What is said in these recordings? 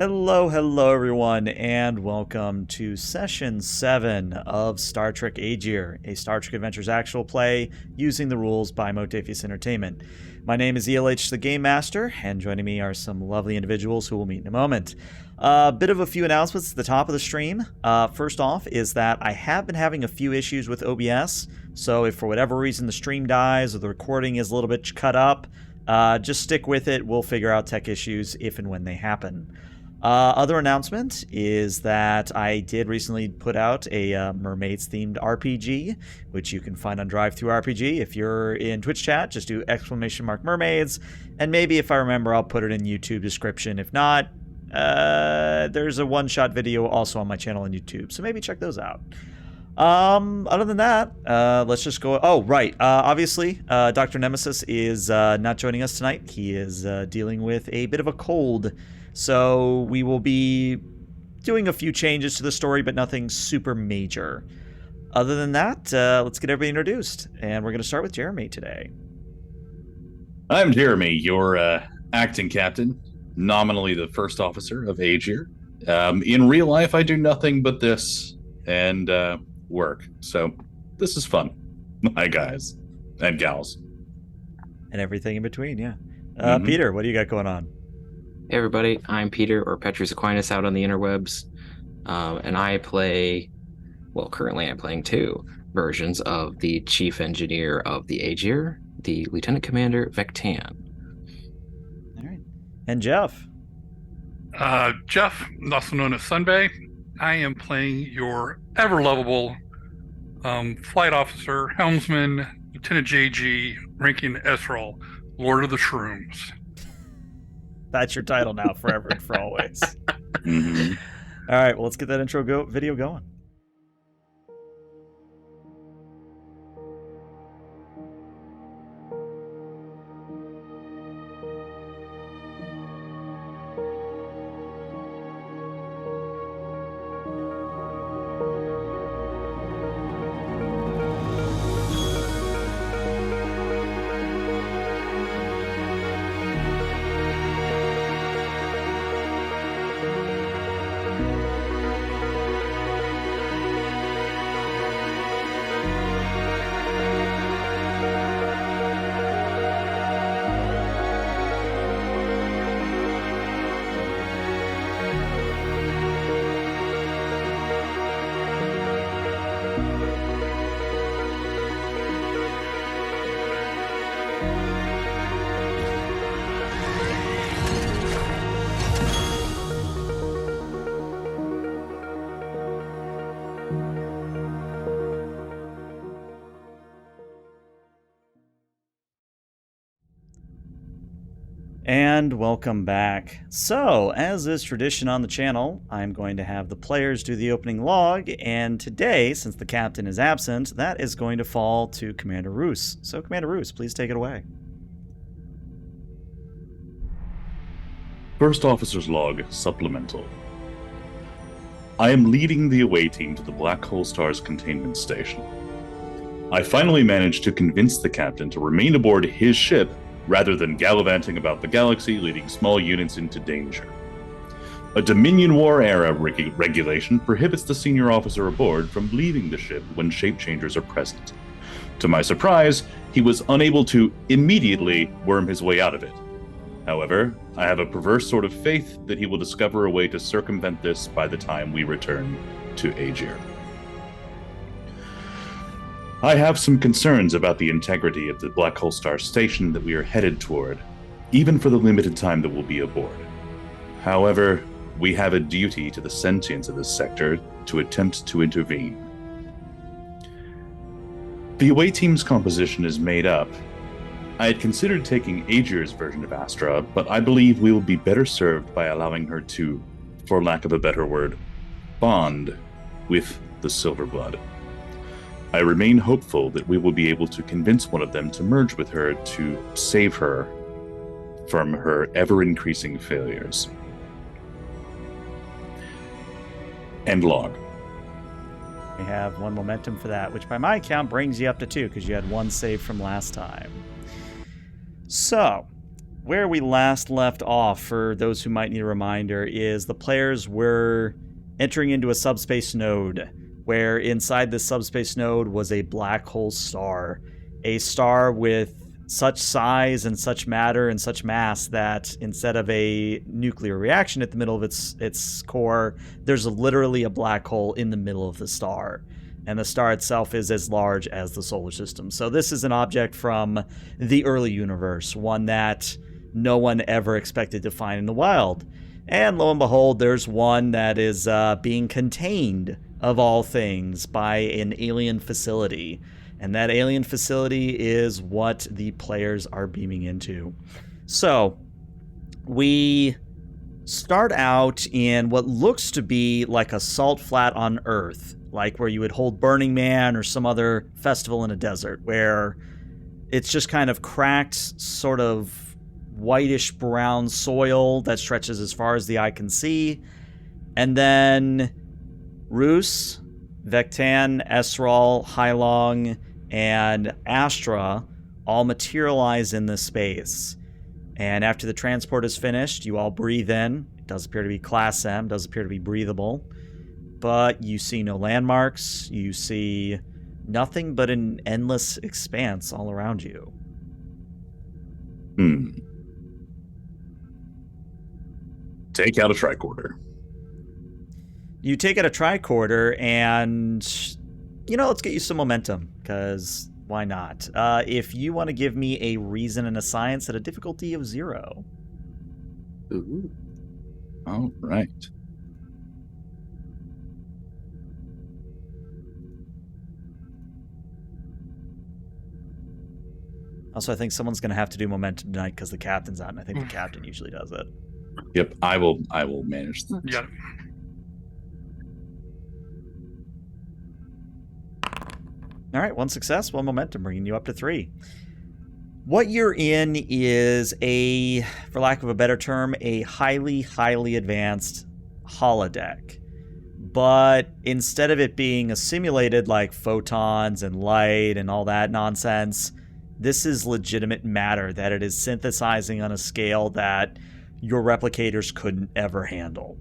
Hello everyone, and welcome to Session 7 of Star Trek Agir, a Star Trek Adventures actual play using the rules by Motefius Entertainment. My name is ELH the Game Master, and joining me are some lovely individuals who we'll meet in a moment. A bit of a few announcements at the top of the stream. First off is that I have been having a few issues with OBS, so if for whatever reason the stream dies or the recording is a little bit cut up, just stick with it. We'll figure out tech issues if and when they happen. Other announcement is that I did recently put out a mermaids-themed RPG, which you can find on DriveThruRPG. If you're in Twitch chat, just do !mermaids, and maybe if I remember, I'll put it in YouTube description. If not, there's a one-shot video also on my channel on YouTube, so maybe check those out. Other than that, let's just go. Oh, right. Obviously, Dr. Nemesis is not joining us tonight. He is dealing with a bit of a cold. So we will be doing a few changes to the story, but nothing super major. Other than that, let's get everybody introduced. And we're going to start with Jeremy today. I'm Jeremy, your acting captain, nominally the first officer of Agir. In real life, I do nothing but this and work. So this is fun. Hi, guys and gals. And everything in between, yeah. Peter, what do you got going on? Hey everybody, I'm Peter, or Petrus Aquinas out on the interwebs, and I play, well, currently I'm playing two versions of the Chief Engineer of the Agir, the Lieutenant Commander Vectan. All right. And Jeff? Jeff, also known as Sunbay. I am playing your ever-lovable flight officer, helmsman, Lieutenant JG, ranking S-Roll, Lord of the Shrooms. That's your title now, forever and for always. All right, well, let's get that intro video going. And welcome back. So, as is tradition on the channel, I'm going to have the players do the opening log, and today, since the captain is absent, that is going to fall to Commander Roos. So, Commander Roos, please take it away. First Officer's Log, Supplemental. I am leading the away team to the Black Hole Star's containment station. I finally managed to convince the captain to remain aboard his ship rather than gallivanting about the galaxy, leading small units into danger. A Dominion War-era regulation prohibits the senior officer aboard from leaving the ship when shape-changers are present. To my surprise, he was unable to immediately worm his way out of it. However, I have a perverse sort of faith that he will discover a way to circumvent this by the time we return to Agir. I have some concerns about the integrity of the Black Hole Star station that we are headed toward, even for the limited time that we'll be aboard. However, we have a duty to the sentience of this sector to attempt to intervene. The away team's composition is made up. I had considered taking Agir's version of Astra, but I believe we will be better served by allowing her to, for lack of a better word, bond with the Silverblood. I remain hopeful that we will be able to convince one of them to merge with her to save her from her ever-increasing failures. End log. We have one momentum for that, which by my count brings you up to 2, because you had one save from last time. So, where we last left off, for those who might need a reminder, is the players were entering into a subspace node, where inside this subspace node was a black hole star. A star with such size and such matter and such mass that instead of a nuclear reaction at the middle of its core, there's literally a black hole in the middle of the star. And the star itself is as large as the solar system. So this is an object from the early universe, one that no one ever expected to find in the wild. And lo and behold, there's one that is being contained, of all things, by an alien facility. And that alien facility is what the players are beaming into. So, we start out in what looks to be like a salt flat on Earth, like where you would hold Burning Man or some other festival in a desert, where it's just kind of cracked, sort of whitish brown soil that stretches as far as the eye can see. And then Roos, Vectan, Esral, Hylong, and Astra all materialize in this space. And after the transport is finished, you all breathe in. It does appear to be Class M, does appear to be breathable. But you see no landmarks. You see nothing but an endless expanse all around you. Take out a tricorder. You take out a tricorder and, let's get you some momentum, because why not? If you want to give me a reason and a science at a difficulty of 0. Ooh. All right. Also, I think someone's going to have to do momentum tonight because the captain's out, and I think the captain usually does it. Yep, I will manage that. Yeah. All right, 1 success, 1 momentum, bringing you up to 3. What you're in is for lack of a better term, a highly, highly advanced holodeck. But instead of it being a simulated like photons and light and all that nonsense, this is legitimate matter that it is synthesizing on a scale that your replicators couldn't ever handle.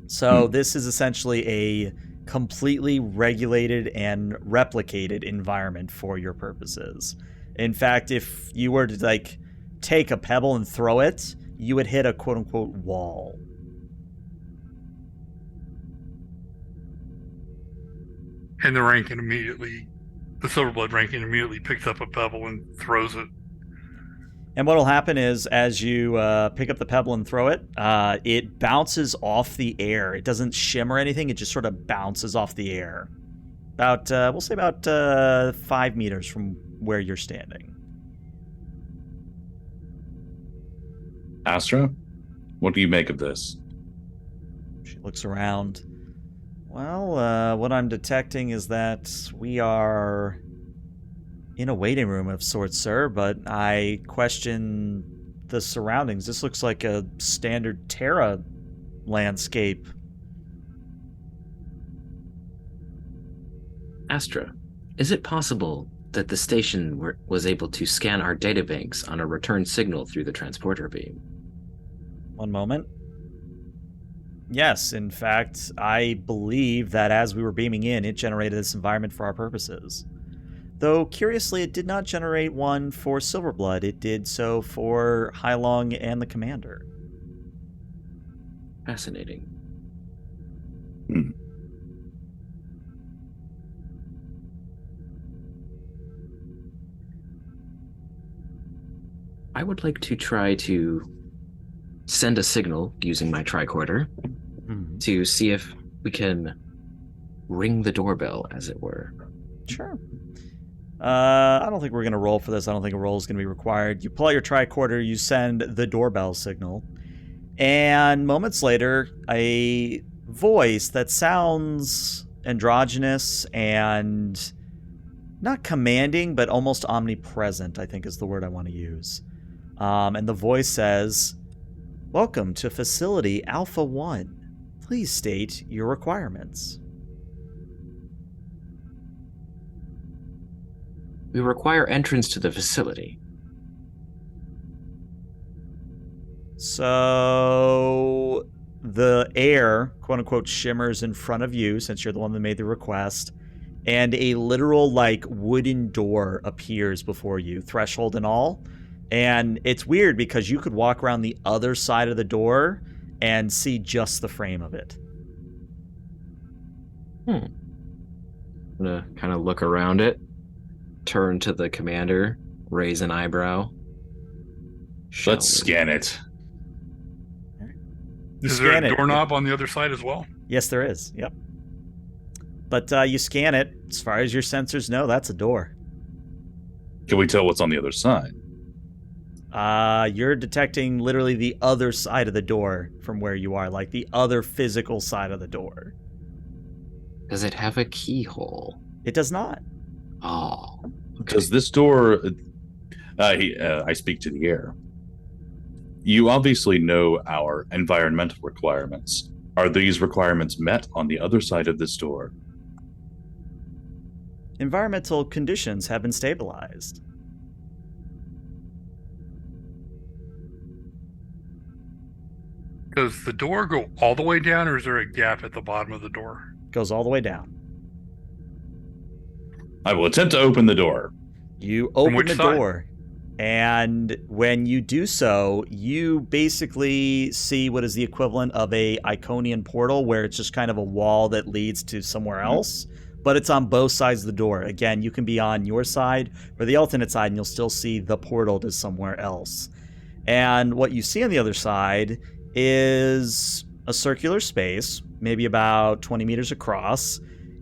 So this is essentially a completely regulated and replicated environment for your purposes. In fact, if you were to take a pebble and throw it, you would hit a quote-unquote wall. And the Silverblood ranking immediately picks up a pebble and throws it. And what'll happen is, as you pick up the pebble and throw it, it bounces off the air. It doesn't shimmer or anything. It just sort of bounces off the air. We'll say about 5 meters from where you're standing. Astra, what do you make of this? She looks around. Well, what I'm detecting is that we are in a waiting room of sorts, sir, but I question the surroundings. This looks like a standard Terra landscape. Astra, is it possible that the station was able to scan our databanks on a return signal through the transporter beam? 1 moment. Yes, in fact, I believe that as we were beaming in, it generated this environment for our purposes. Though, curiously, it did not generate one for Silverblood. It did so for Hylong and the Commander. Fascinating. I would like to try to send a signal using my tricorder to see if we can ring the doorbell, as it were. Sure. I don't think we're going to roll for this. I don't think a roll is going to be required. You pull out your tricorder, you send the doorbell signal, and moments later, a voice that sounds androgynous and not commanding, but almost omnipresent, I think is the word I want to use. And the voice says, "Welcome to Facility Alpha 1. Please state your requirements." We require entrance to the facility. So the air, quote unquote, shimmers in front of you since you're the one that made the request, and a literal like wooden door appears before you, threshold and all. And it's weird because you could walk around the other side of the door and see just the frame of it. I'm gonna kind of look around it, turn to the commander, raise an eyebrow. Let's scan it. You Is there scan a it. doorknob on the other side as well? Yes, there is. Yep. But you scan it. As far as your sensors know, that's a door. Can we tell what's on the other side? You're detecting literally the other side of the door from where you are, like the other physical side of the door. Does it have a keyhole? It does not. Oh. Okay. Does this door... I speak to the air. You obviously know our environmental requirements. Are these requirements met on the other side of this door? Environmental conditions have been stabilized. Does the door go all the way down, or is there a gap at the bottom of the door? Goes all the way down. I will attempt to open the door. You open which the side? door, and when you do so, you basically see what is the equivalent of a Iconian portal, where it's just kind of a wall that leads to somewhere else, but it's on both sides of the door. Again, you can be on your side or the alternate side, and you'll still see the portal to somewhere else. And what you see on the other side is a circular space, maybe about 20 meters across.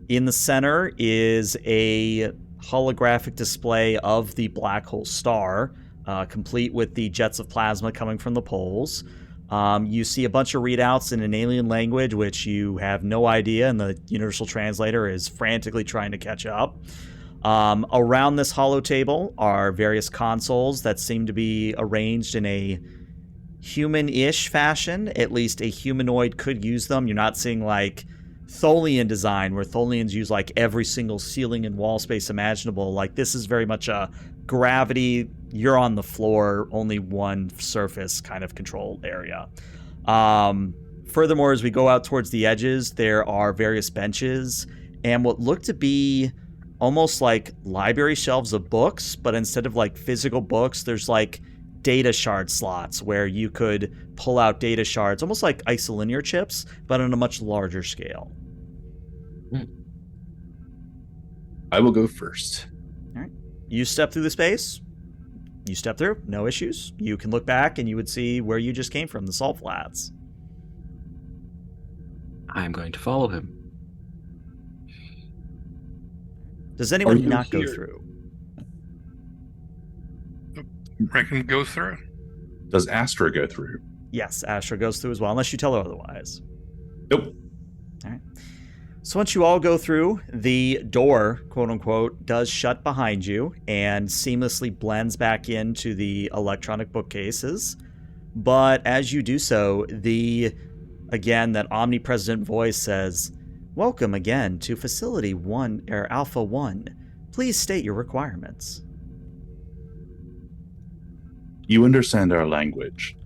In the center is a holographic display of the black hole star, complete with the jets of plasma coming from the poles. You see a bunch of readouts in an alien language, which you have no idea, and the universal translator is frantically trying to catch up. Around this holo table are various consoles that seem to be arranged in a human-ish fashion. At least a humanoid could use them. You're not seeing like Tholian design, where Tholians use like every single ceiling and wall space imaginable. Like, this is very much a gravity, you're on the floor, only one surface kind of control area. Furthermore, as we go out towards the edges, there are various benches and what look to be almost like library shelves of books, but instead of like physical books, there's like data shard slots where you could pull out data shards, almost like isolinear chips, but on a much larger scale. I will go first. All right. You step through the space. You step through, no issues. You can look back and you would see where you just came from, the salt flats. I'm going to follow him. Does anyone you not go here? through? Rankin goes through. Does Astra go through? Yes, Astra goes through as well, unless you tell her otherwise. Nope. All right. So once you all go through, the door, quote unquote, does shut behind you and seamlessly blends back into the electronic bookcases. But as you do so, that omnipresent voice says, "Welcome again to Facility 1, or Alpha 1. Please state your requirements." You understand our language.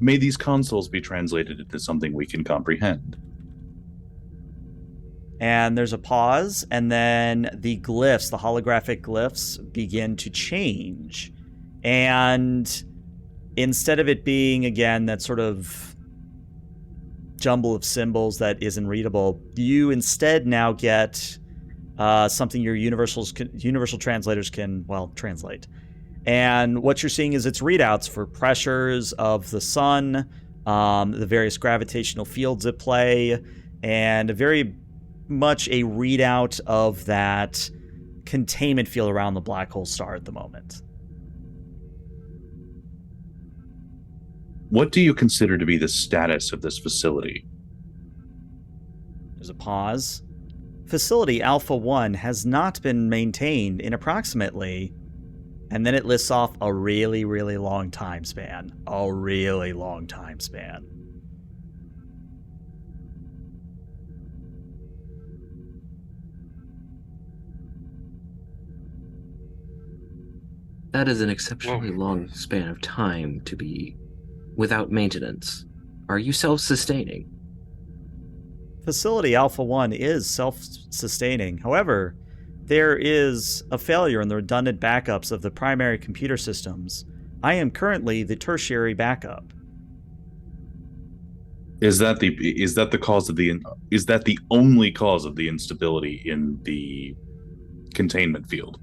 May these consoles be translated into something we can comprehend? And there's a pause, and then the glyphs, the holographic glyphs, begin to change. And instead of it being, again, that sort of jumble of symbols that isn't readable, you instead now get something your universal translators can, translate. And what you're seeing is its readouts for pressures of the sun, the various gravitational fields at play, and very much a readout of that containment field around the black hole star at the moment. What do you consider to be the status of this facility? There's a pause. Facility Alpha 1 has not been maintained in approximately... And then it lists off a really, really long time span. A really long time span. That is an exceptionally long span of time to be without maintenance. Are you self-sustaining? Facility Alpha 1 is self-sustaining. However, there is a failure in the redundant backups of the primary computer systems. I am currently the tertiary backup. Is that the only cause of the instability in the containment field?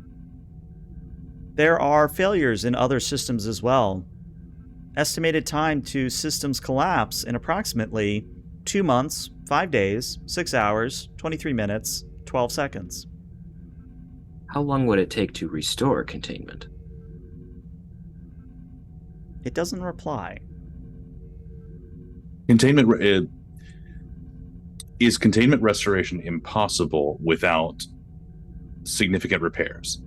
There are failures in other systems as well. Estimated time to systems collapse in approximately 2 months, 5 days, 6 hours, 23 minutes, 12 seconds. How long would it take to restore containment? It doesn't reply. Is containment restoration impossible without significant repairs?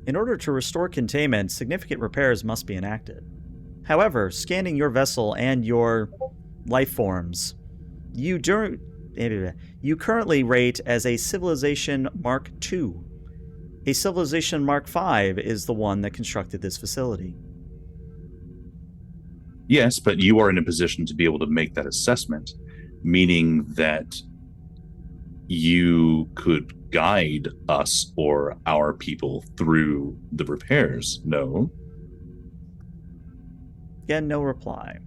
In order to restore containment, significant repairs must be enacted. However, scanning your vessel and your life forms, you currently rate as a Civilization Mark II. A Civilization Mark V is the one that constructed this facility. Yes, but you are in a position to be able to make that assessment, meaning that you could guide us or our people through the repairs, no? Again, no reply.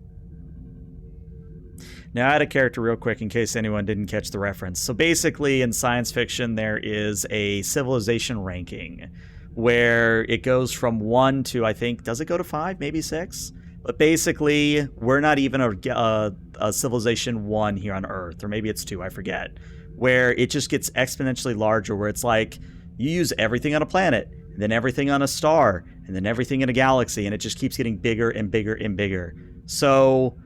Now, add a character real quick in case anyone didn't catch the reference. So basically, in science fiction, there is a civilization ranking where it goes from 1 to, I think, does it go to 5, maybe 6? But basically, we're not even a civilization 1 here on Earth, or maybe it's 2, I forget, where it just gets exponentially larger, where it's like you use everything on a planet, and then everything on a star, and then everything in a galaxy, and it just keeps getting bigger and bigger and bigger. So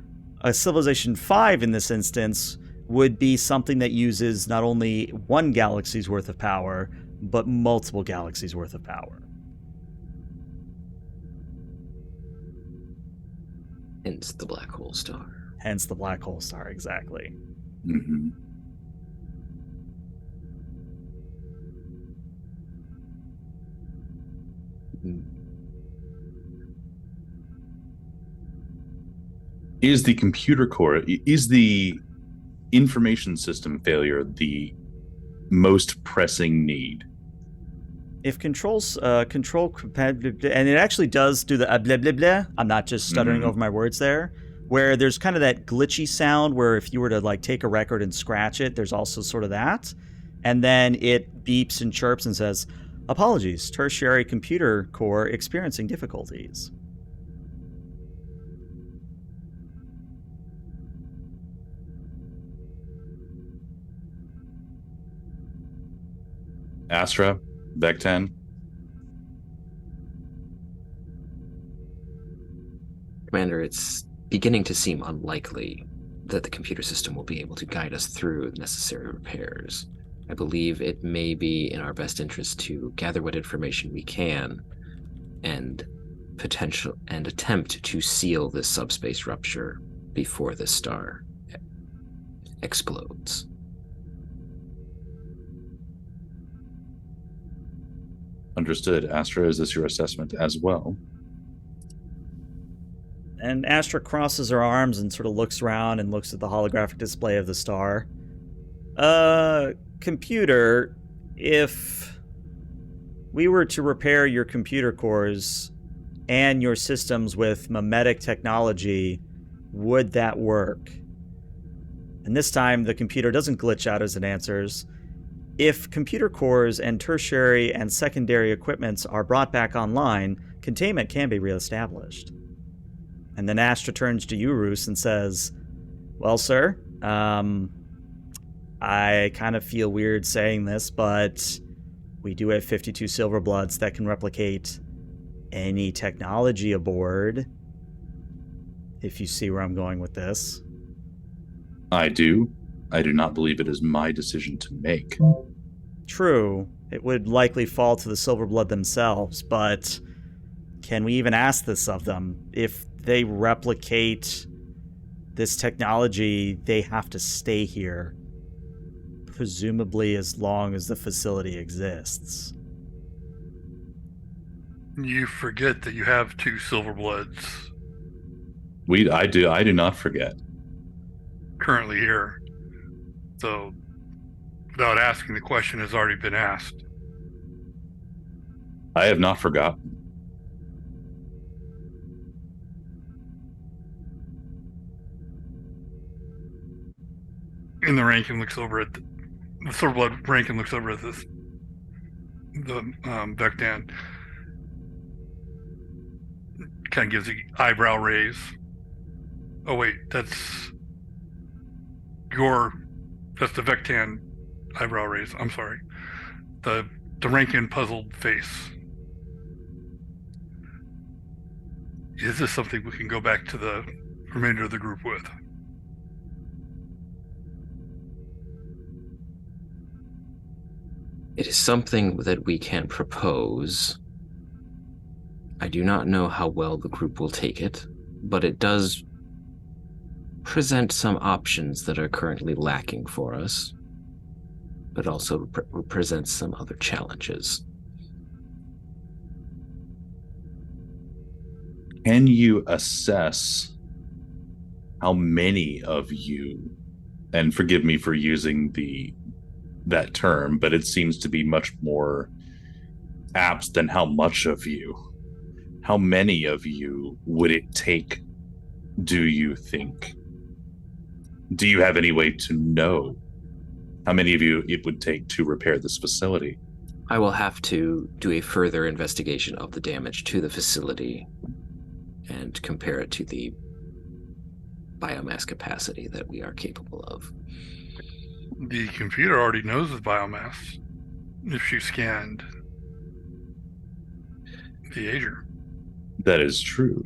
a Civilization 5 in this instance would be something that uses not only one galaxy's worth of power, but multiple galaxies worth of power. Hence the black hole star. Hence the black hole star, exactly. Mm-hmm. Is the computer core, is the information system failure the most pressing need? If control, and it actually does do the blah blah blah. I'm not just stuttering over my words there. Where there's kind of that glitchy sound where if you were to like take a record and scratch it, there's also sort of that, and then it beeps and chirps and says, "Apologies, tertiary computer core experiencing difficulties." Astra, Vec 10. Commander, it's beginning to seem unlikely that the computer system will be able to guide us through necessary repairs. I believe it may be in our best interest to gather what information we can and attempt to seal this subspace rupture before the star explodes. Understood. Astra, is this your assessment as well? And Astra crosses her arms and sort of looks around and looks at the holographic display of the star. Computer, if we were to repair your computer cores and your systems with mimetic technology, would that work? And this time the computer doesn't glitch out as it answers. If computer cores and tertiary and secondary equipments are brought back online, containment can be reestablished. And then Astra turns to Urus and says, "Well, sir, I kind of feel weird saying this, but we do have 52 Silverbloods that can replicate any technology aboard, if you see where I'm going with this." I do. I do not believe it is my decision to make. True, it would likely fall to the Silverblood themselves, but can we even ask this of them? If they replicate this technology, they have to stay here, presumably as long as the facility exists. You forget that you have 2 Silverbloods I do not forget. currently here. So, without asking, the question has already been asked. I have not forgotten. And the Rankin looks over at the Silverblood Rankin looks over at the Vectan. Kind of gives the eyebrow raise. Oh wait, that's the Vectan eyebrow raise. I'm sorry. The Rankin puzzled face. Is this something we can go back to the remainder of the group with? It is something that we can propose. I do not know how well the group will take it, but it does present some options that are currently lacking for us, but also presents some other challenges. Can you assess how many of you, and forgive me for using that term, but it seems to be much more apt than how much of you. How many of you would it take, do you think? Do you have any way to know how many of you it would take to repair this facility? I will have to do a further investigation of the damage to the facility and compare it to the biomass capacity that we are capable of. The computer already knows the biomass if she scanned the Agir. That is true.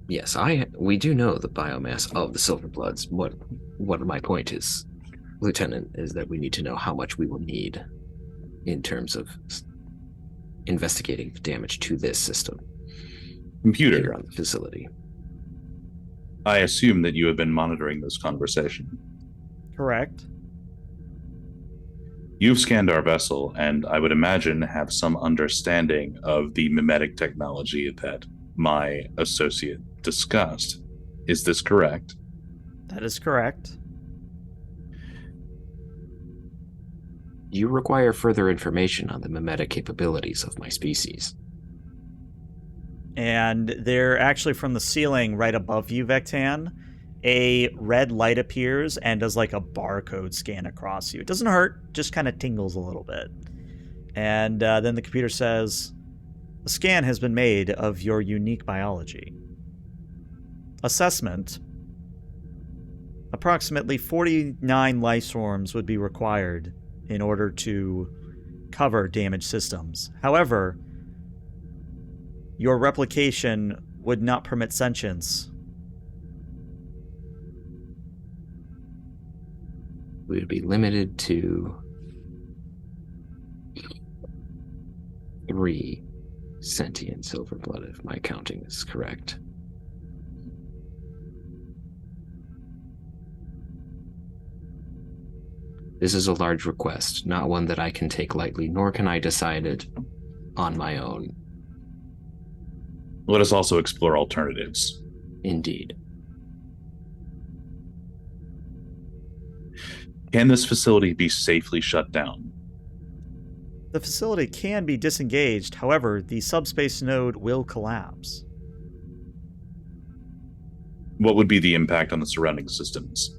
Yes, we do know the biomass of the Silverbloods. What my point is, Lieutenant, is that we need to know how much we will need in terms of investigating the damage to this system. Computer, here on the facility. I assume that you have been monitoring this conversation. Correct. You've scanned our vessel, and I would imagine have some understanding of the mimetic technology that my associate discussed. Is this correct? That is correct. You require further information on the mimetic capabilities of my species. And they're actually from the ceiling right above you, Vectan. A red light appears and does like a barcode scan across you. It doesn't hurt, just kind of tingles a little bit. And then the computer says, a scan has been made of your unique biology. Assessment. Approximately 49 life forms would be required in order to cover damaged systems. However, your replication would not permit sentience. We would be limited to 3 sentient Silverblood, if my counting is correct. This is a large request, not one that I can take lightly, nor can I decide it on my own. Let us also explore alternatives. Indeed. Can this facility be safely shut down? The facility can be disengaged, however, the subspace node will collapse. What would be the impact on the surrounding systems?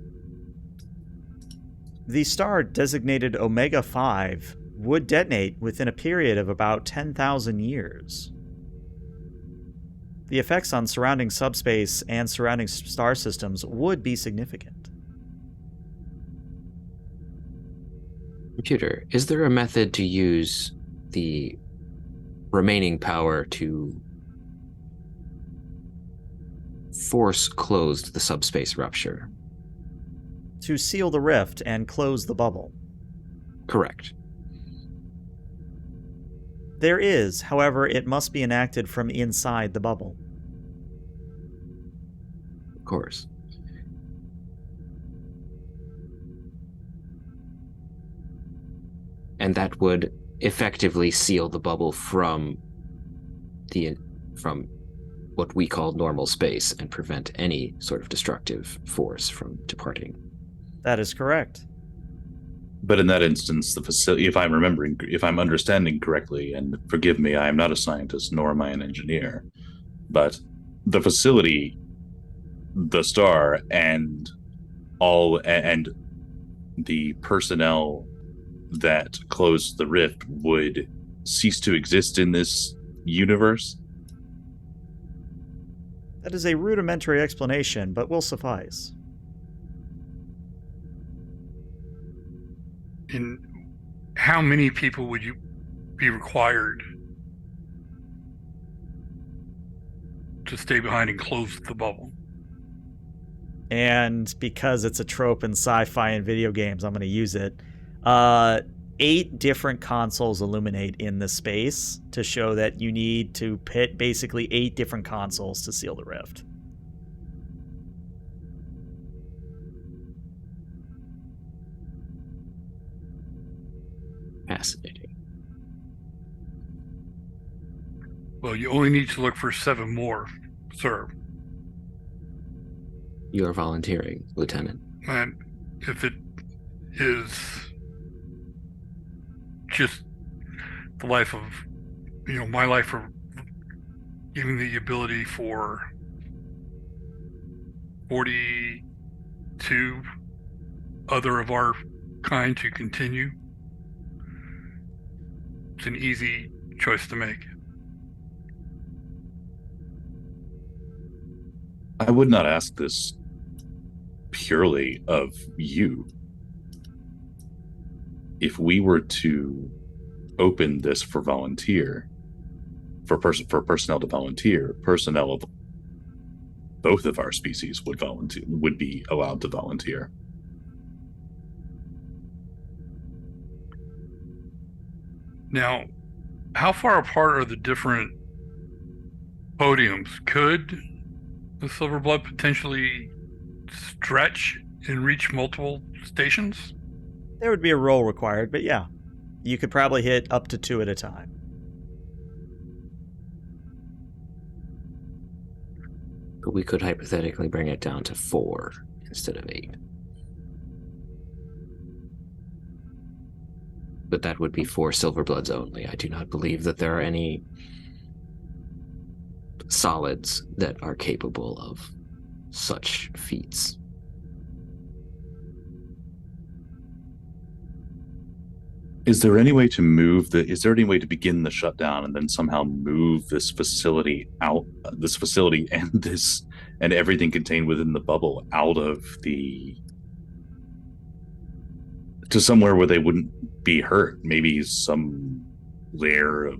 The star designated Omega 5 would detonate within a period of about 10,000 years. The effects on surrounding subspace and surrounding star systems would be significant. Computer, is there a method to use the remaining power to force close the subspace rupture? To seal the rift and close the bubble. Correct. There is, however, it must be enacted from inside the bubble. Of course. And that would effectively seal the bubble from from what we call normal space and prevent any sort of destructive force from departing. That is correct. But in that instance, the facility, if I'm understanding correctly, and forgive me, I am not a scientist nor am I an engineer, but the facility, the star, and the personnel that closed the rift would cease to exist in this universe? That is a rudimentary explanation, but will suffice. And how many people would you be required to stay behind and close the bubble? And because it's a trope in sci-fi and video games, I'm going to use it. 8 different consoles illuminate in the space to show that you need to pit basically 8 different consoles to seal the rift. Fascinating. Well, you only need to look for 7 more, sir. You are volunteering, Lieutenant. And if it is just the life of, my life of giving the ability for 42 other of our kind to continue, it's an easy choice to make. I would not ask this purely of you. If we were to open this for personnel to volunteer, personnel of both of our species would be allowed to volunteer. Now, how far apart are the different podiums? Could the Silverblood potentially stretch and reach multiple stations? There would be a roll required, but yeah, you could probably hit up to 2 at a time. But we could hypothetically bring it down to 4 instead of 8. But that would be for Silverbloods only. I do not believe that there are any solids that are capable of such feats. Is there any way to begin the shutdown and then somehow move this facility and everything contained within the bubble out of to somewhere where they wouldn't be hurt? Maybe some layer of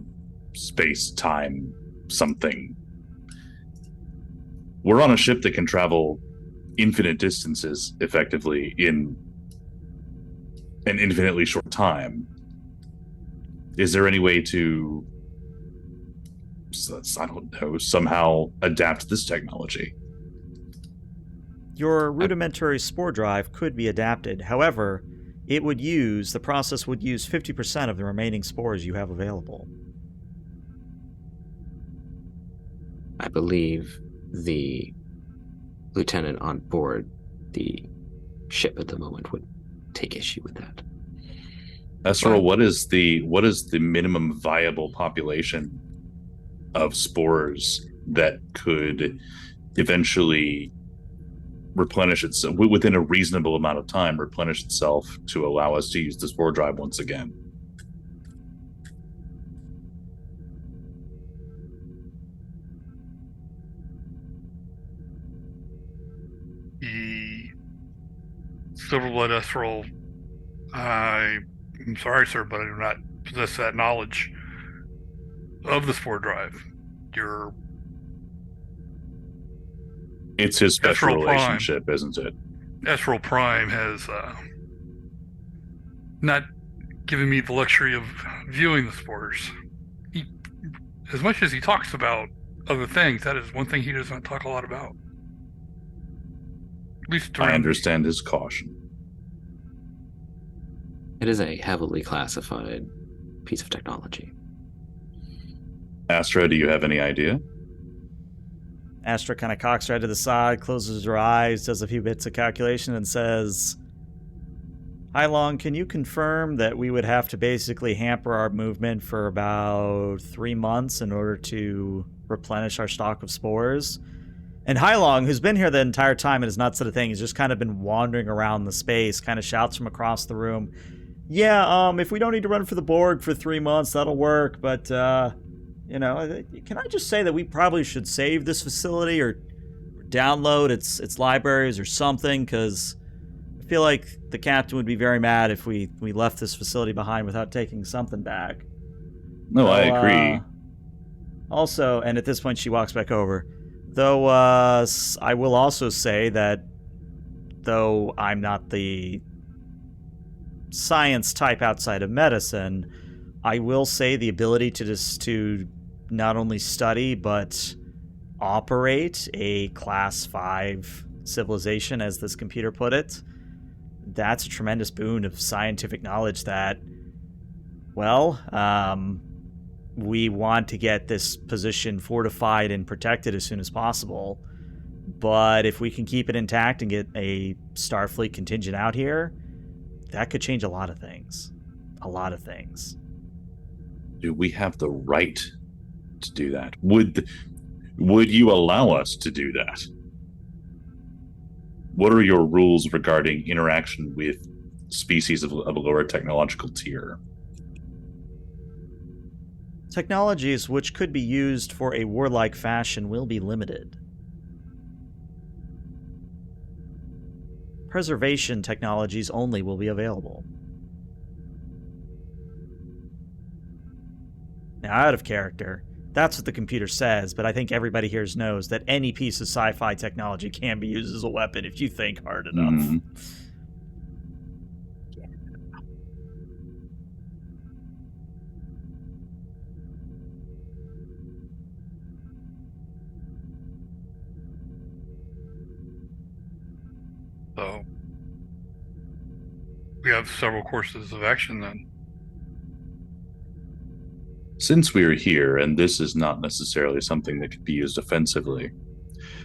space-time something. We're on a ship that can travel infinite distances effectively in an infinitely short time. Is there any way to, I don't know, somehow adapt this technology? Your rudimentary spore drive could be adapted. However, the process would use 50% of the remaining spores you have available. I believe the lieutenant on board the ship at the moment would take issue with that. Esral, what is the minimum viable population of spores that could eventually replenish itself within a reasonable amount of time, replenish itself to allow us to use the spore drive once again? The Silverblood Esral, I'm sorry, sir, but I do not possess that knowledge of the spore drive. It's his special Esral relationship, Prime, isn't it? Esral Prime has not given me the luxury of viewing the spores. As much as he talks about other things, that is one thing he does not talk a lot about. At least I understand his caution. It is a heavily classified piece of technology. Astra, do you have any idea? Astra kind of cocks right to the side, closes her eyes, does a few bits of calculation, and says, "Hi, Long, can you confirm that we would have to basically hamper our movement for about 3 months in order to replenish our stock of spores?" And Hailong, who's been here the entire time and has not said a thing, has just kind of been wandering around the space, kind of shouts from across the room, "Yeah, if we don't need to run for the Borg for 3 months, that'll work, but, can I just say that we probably should save this facility or download its libraries or something, because I feel like the captain would be very mad if we left this facility behind without taking something back." No, I agree. Also, and at this point she walks back over, though I will also say that though I'm not the science type outside of medicine, I will say the ability to not only study but operate a class 5 civilization, as this computer put it, that's a tremendous boon of scientific knowledge that, well, we want to get this position fortified and protected as soon as possible. But if we can keep it intact and get a Starfleet contingent out here, that could change a lot of things. A lot of things. Do we have the right to do that? Would you allow us to do that? What are your rules regarding interaction with species of a lower technological tier? Technologies which could be used for a warlike fashion will be limited. Preservation technologies only will be available. Now, out of character, that's what the computer says, but I think everybody here knows that any piece of sci-fi technology can be used as a weapon if you think hard enough. Mm. So we have several courses of action then. Since we are here, and this is not necessarily something that could be used offensively,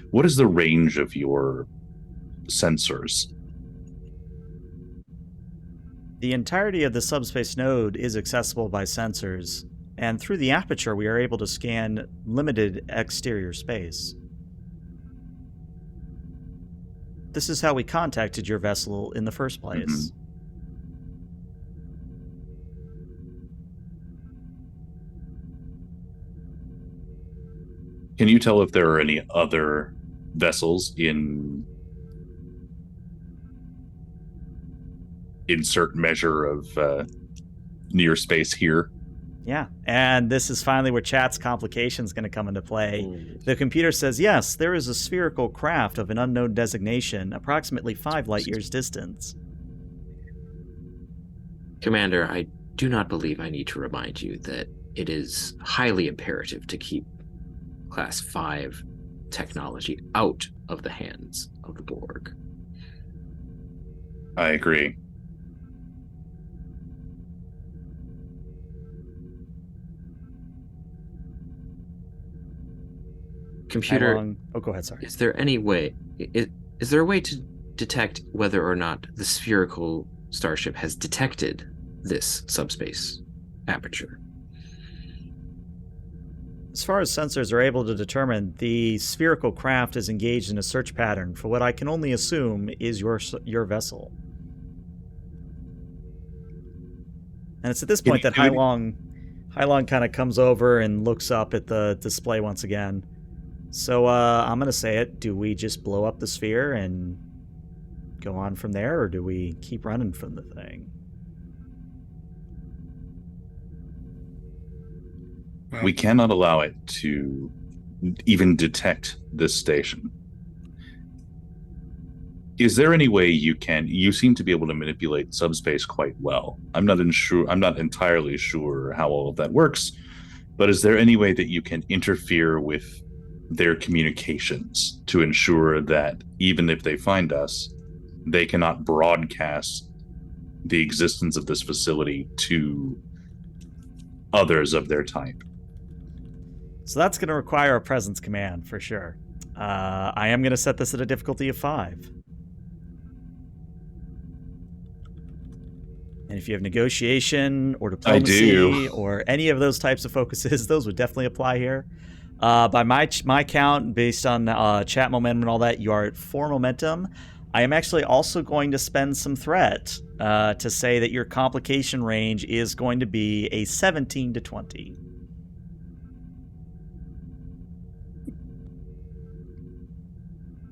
what is the range of your sensors? The entirety of the subspace node is accessible by sensors, and through the aperture we are able to scan limited exterior space. This is how we contacted your vessel in the first place. Mm-hmm. Can you tell if there are any other vessels in certain measure of near space here? Yeah, and this is finally where chat's complication is going to come into play. The computer says, yes, there is a spherical craft of an unknown designation, approximately 5 light years distance. Commander, I do not believe I need to remind you that it is highly imperative to keep Class 5 technology out of the hands of the Borg. I agree. Computer, go ahead, sorry. is there any way, is there a way to detect whether or not the spherical starship has detected this subspace aperture? As far as sensors are able to determine, the spherical craft is engaged in a search pattern for what I can only assume is your vessel. And it's at this point that Hailong kind of comes over and looks up at the display once again. So I'm going to say it. Do we just blow up the sphere and go on from there, or do we keep running from the thing? We cannot allow it to even detect this station. Is there any way you seem to be able to manipulate subspace quite well. I'm not entirely sure how all of that works, but is there any way that you can interfere with their communications to ensure that even if they find us, they cannot broadcast the existence of this facility to others of their type? So that's going to require a presence command for sure. I am going to set this at a difficulty of 5. And if you have negotiation or diplomacy or any of those types of focuses, those would definitely apply here. By my count, based on chat momentum and all that, you are at 4 momentum. I am actually also going to spend some threat to say that your complication range is going to be a 17 to 20.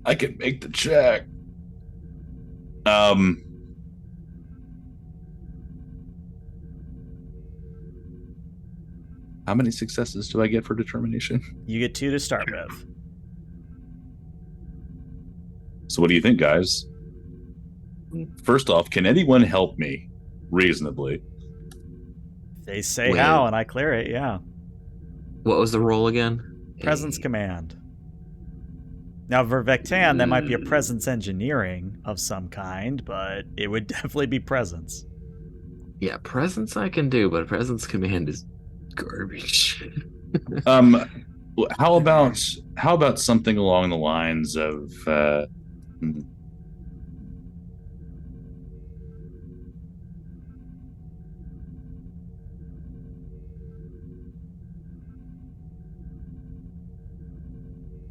I can make the check. How many successes do I get for determination? You get 2 to start with. So what do you think, guys? First off, can anyone help me reasonably? They say Wait. how, and I clear it, yeah. What was the roll again? Presence command. Now, for Vectan, that might be a presence engineering of some kind, but it would definitely be presence. Yeah, presence I can do, but presence command is garbage. How about something along the lines of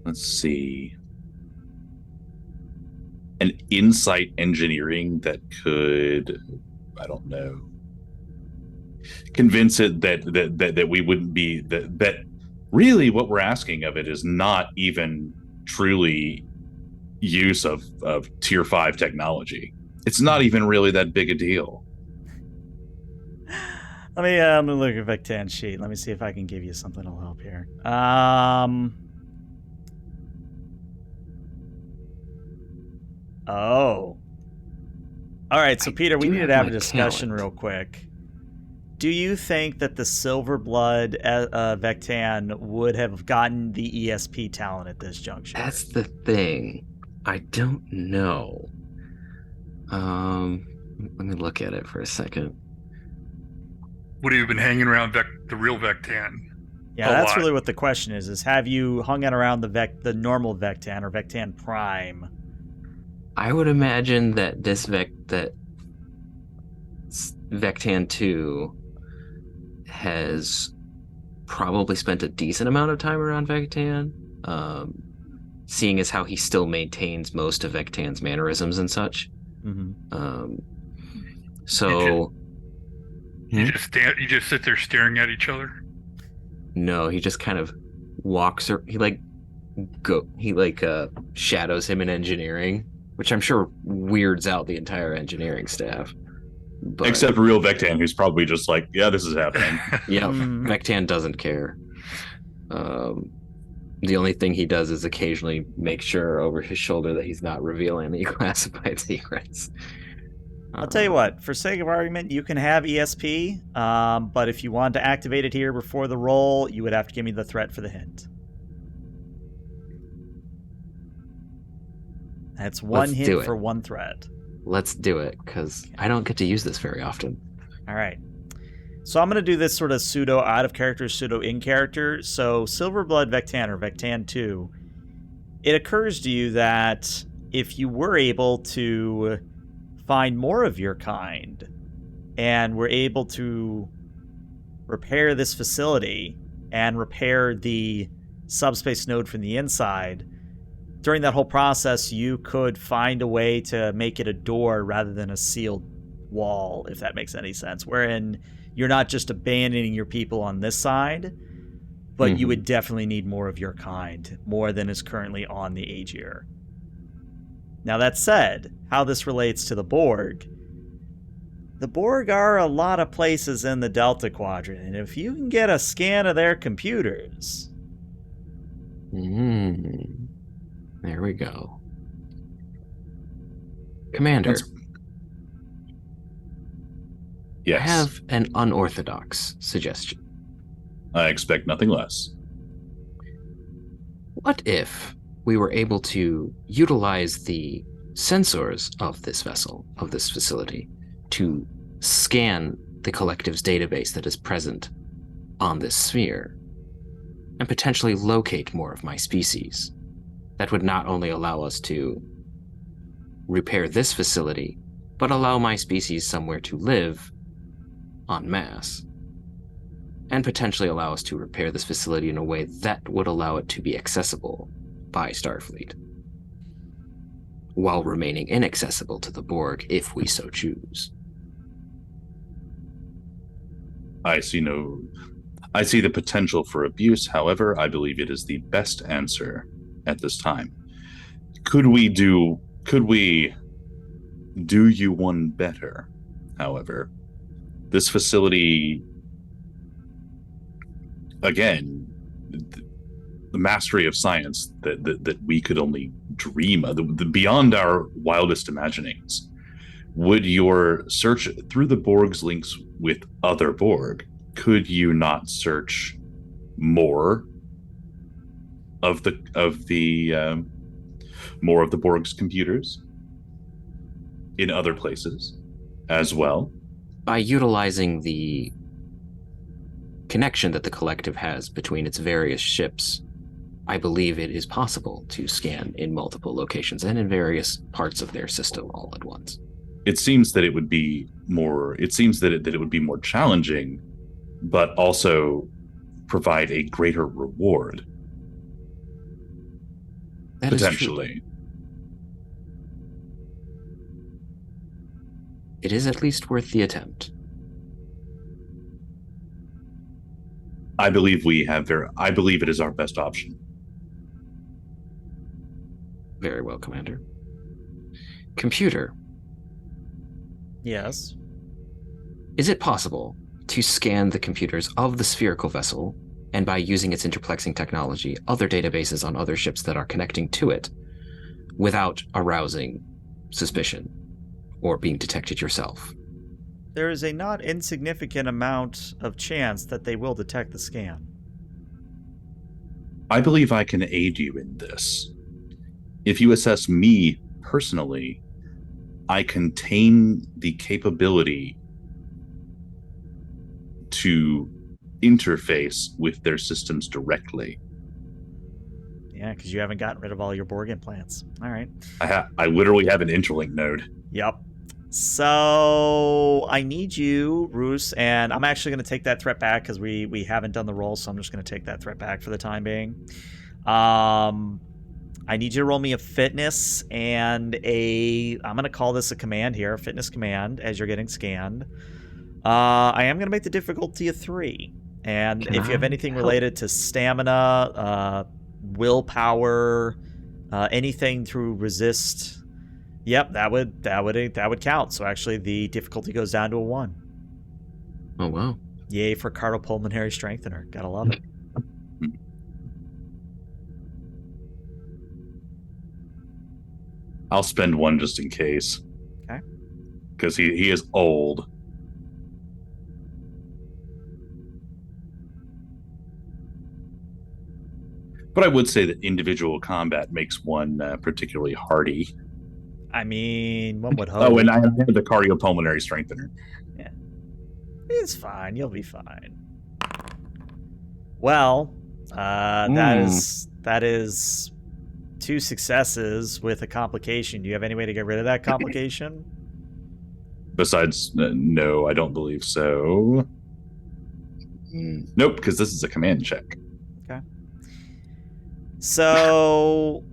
let's see, an insight engineering that could, I don't know, convince it that we wouldn't be that really what we're asking of it is not even truly use of tier 5 technology. It's not even really that big a deal. Let me look at Vectan's sheet. Let me see if I can give you something that'll help here. Oh. All right, so Peter, we need to have a discussion real quick. Do you think that the Silverblood Vectan would have gotten the ESP talent at this juncture? That's the thing. I don't know. Let me look at it for a second. Would he have been hanging around the real Vectan? Yeah, that's really what the question is have you hung out around the normal Vectan or Vectan Prime? I would imagine that that Vectan 2 has probably spent a decent amount of time around Vectan, seeing as how he still maintains most of Vectan's mannerisms and such. Mm-hmm. So you just sit there staring at each other? No, he just kind of walks, or he shadows him in engineering, which I'm sure weirds out the entire engineering staff. But, except for real Vectan, who's probably just like, yeah, this is happening. Yeah, Vectan doesn't care. The only thing he does is occasionally make sure over his shoulder that he's not revealing the classified secrets. I'll tell you what, for sake of argument, you can have ESP, but if you want to activate it here before the roll, you would have to give me the threat for the hint. That's one hint for one threat. Let's do it, because I don't get to use this very often. All right. So I'm going to do this sort of pseudo out of character, pseudo in character. So Silverblood Vectan or Vectan 2, it occurs to you that if you were able to find more of your kind and were able to repair this facility and repair the subspace node from the inside, during that whole process, you could find a way to make it a door rather than a sealed wall, if that makes any sense, wherein you're not just abandoning your people on this side, but you would definitely need more of your kind, more than is currently on the Agir. Now, that said, how this relates to the Borg are a lot of places in the Delta Quadrant, and if you can get a scan of their computers... There we go. Commander. Yes. I have an unorthodox suggestion. I expect nothing less. What if we were able to utilize the sensors of this vessel, of this facility, to scan the collective's database that is present on this sphere, and potentially locate more of my species. That would not only allow us to repair this facility, but allow my species somewhere to live en masse, and potentially allow us to repair this facility in a way that would allow it to be accessible by Starfleet, while remaining inaccessible to the Borg if we so choose. I see the potential for abuse. However, I believe it is the best answer at this time. Could we do you one better? However, this facility, again, the mastery of science that we could only dream of, beyond our wildest imaginings. Would your search through the Borg's links with other Borg, could you not search more of the Borg's computers in other places as well? By utilizing the connection that the collective has between its various ships, I believe it is possible to scan in multiple locations and in various parts of their system all at once. It seems that it would be more. It seems that it would be more challenging, but also provide a greater reward. That potentially. It is at least worth the attempt. I believe it is our best option. Very well, Commander. Computer. Yes. Is it possible to scan the computers of the spherical vessel, and by using its interplexing technology, other databases on other ships that are connecting to it, without arousing suspicion or being detected yourself? There is a not insignificant amount of chance that they will detect the scan. I believe I can aid you in this. If you assess me personally, I contain the capability to interface with their systems directly. Yeah, because you haven't gotten rid of all your Borg implants. All right. I literally have an interlink node. Yep. So I need you, Roos, and I'm actually going to take that threat back because we haven't done the roll, so I'm just going to take that threat back for the time being. I need you to roll me a fitness and I'm going to call this a command here, a fitness command, as you're getting scanned. I am going to make the difficulty a 3. And if you have anything related to stamina, willpower, anything through resist, yep, that would count. So actually the difficulty goes down to a 1. Oh, wow. Yay for cardiopulmonary strengthener. Gotta love it. I'll spend 1 just in case. Okay. Because he is old. But I would say that individual combat makes one particularly hardy. I mean, one would hope. Oh, and I have the cardiopulmonary strengthener. Yeah. It's fine. You'll be fine. Well, that is 2 successes with a complication. Do you have any way to get rid of that complication? Besides, no, I don't believe so. Nope, because this is a command check. Okay. So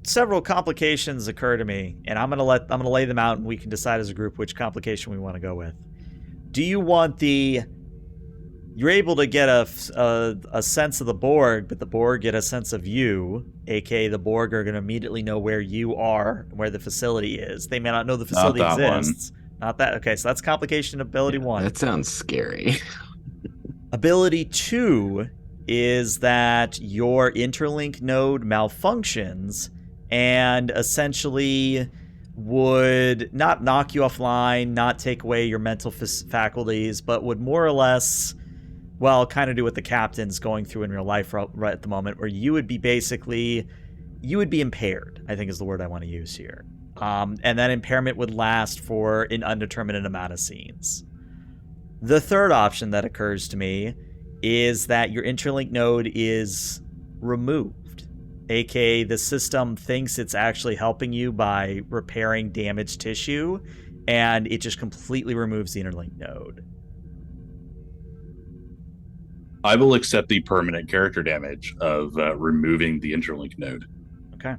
several complications occur to me, and I'm gonna lay them out, and we can decide as a group which complication we want to go with. Do you want you're able to get a sense of the Borg, but the Borg get a sense of you, aka the Borg are going to immediately know where you are, where the facility is. They may not know the facility exists. Not that. Okay, so that's complication ability 1. That sounds scary. Ability 2 is that your interlink node malfunctions and essentially would not knock you offline, not take away your mental faculties, but would more or less, well, kind of do what the captain's going through in real life right at the moment, where you would be impaired, I think is the word I want to use here. And that impairment would last for an undeterminate amount of scenes. The third option that occurs to me is that your interlink node is removed, aka the system thinks it's actually helping you by repairing damaged tissue, and it just completely removes the interlink node. I will accept the permanent character damage of removing the interlink node. Okay.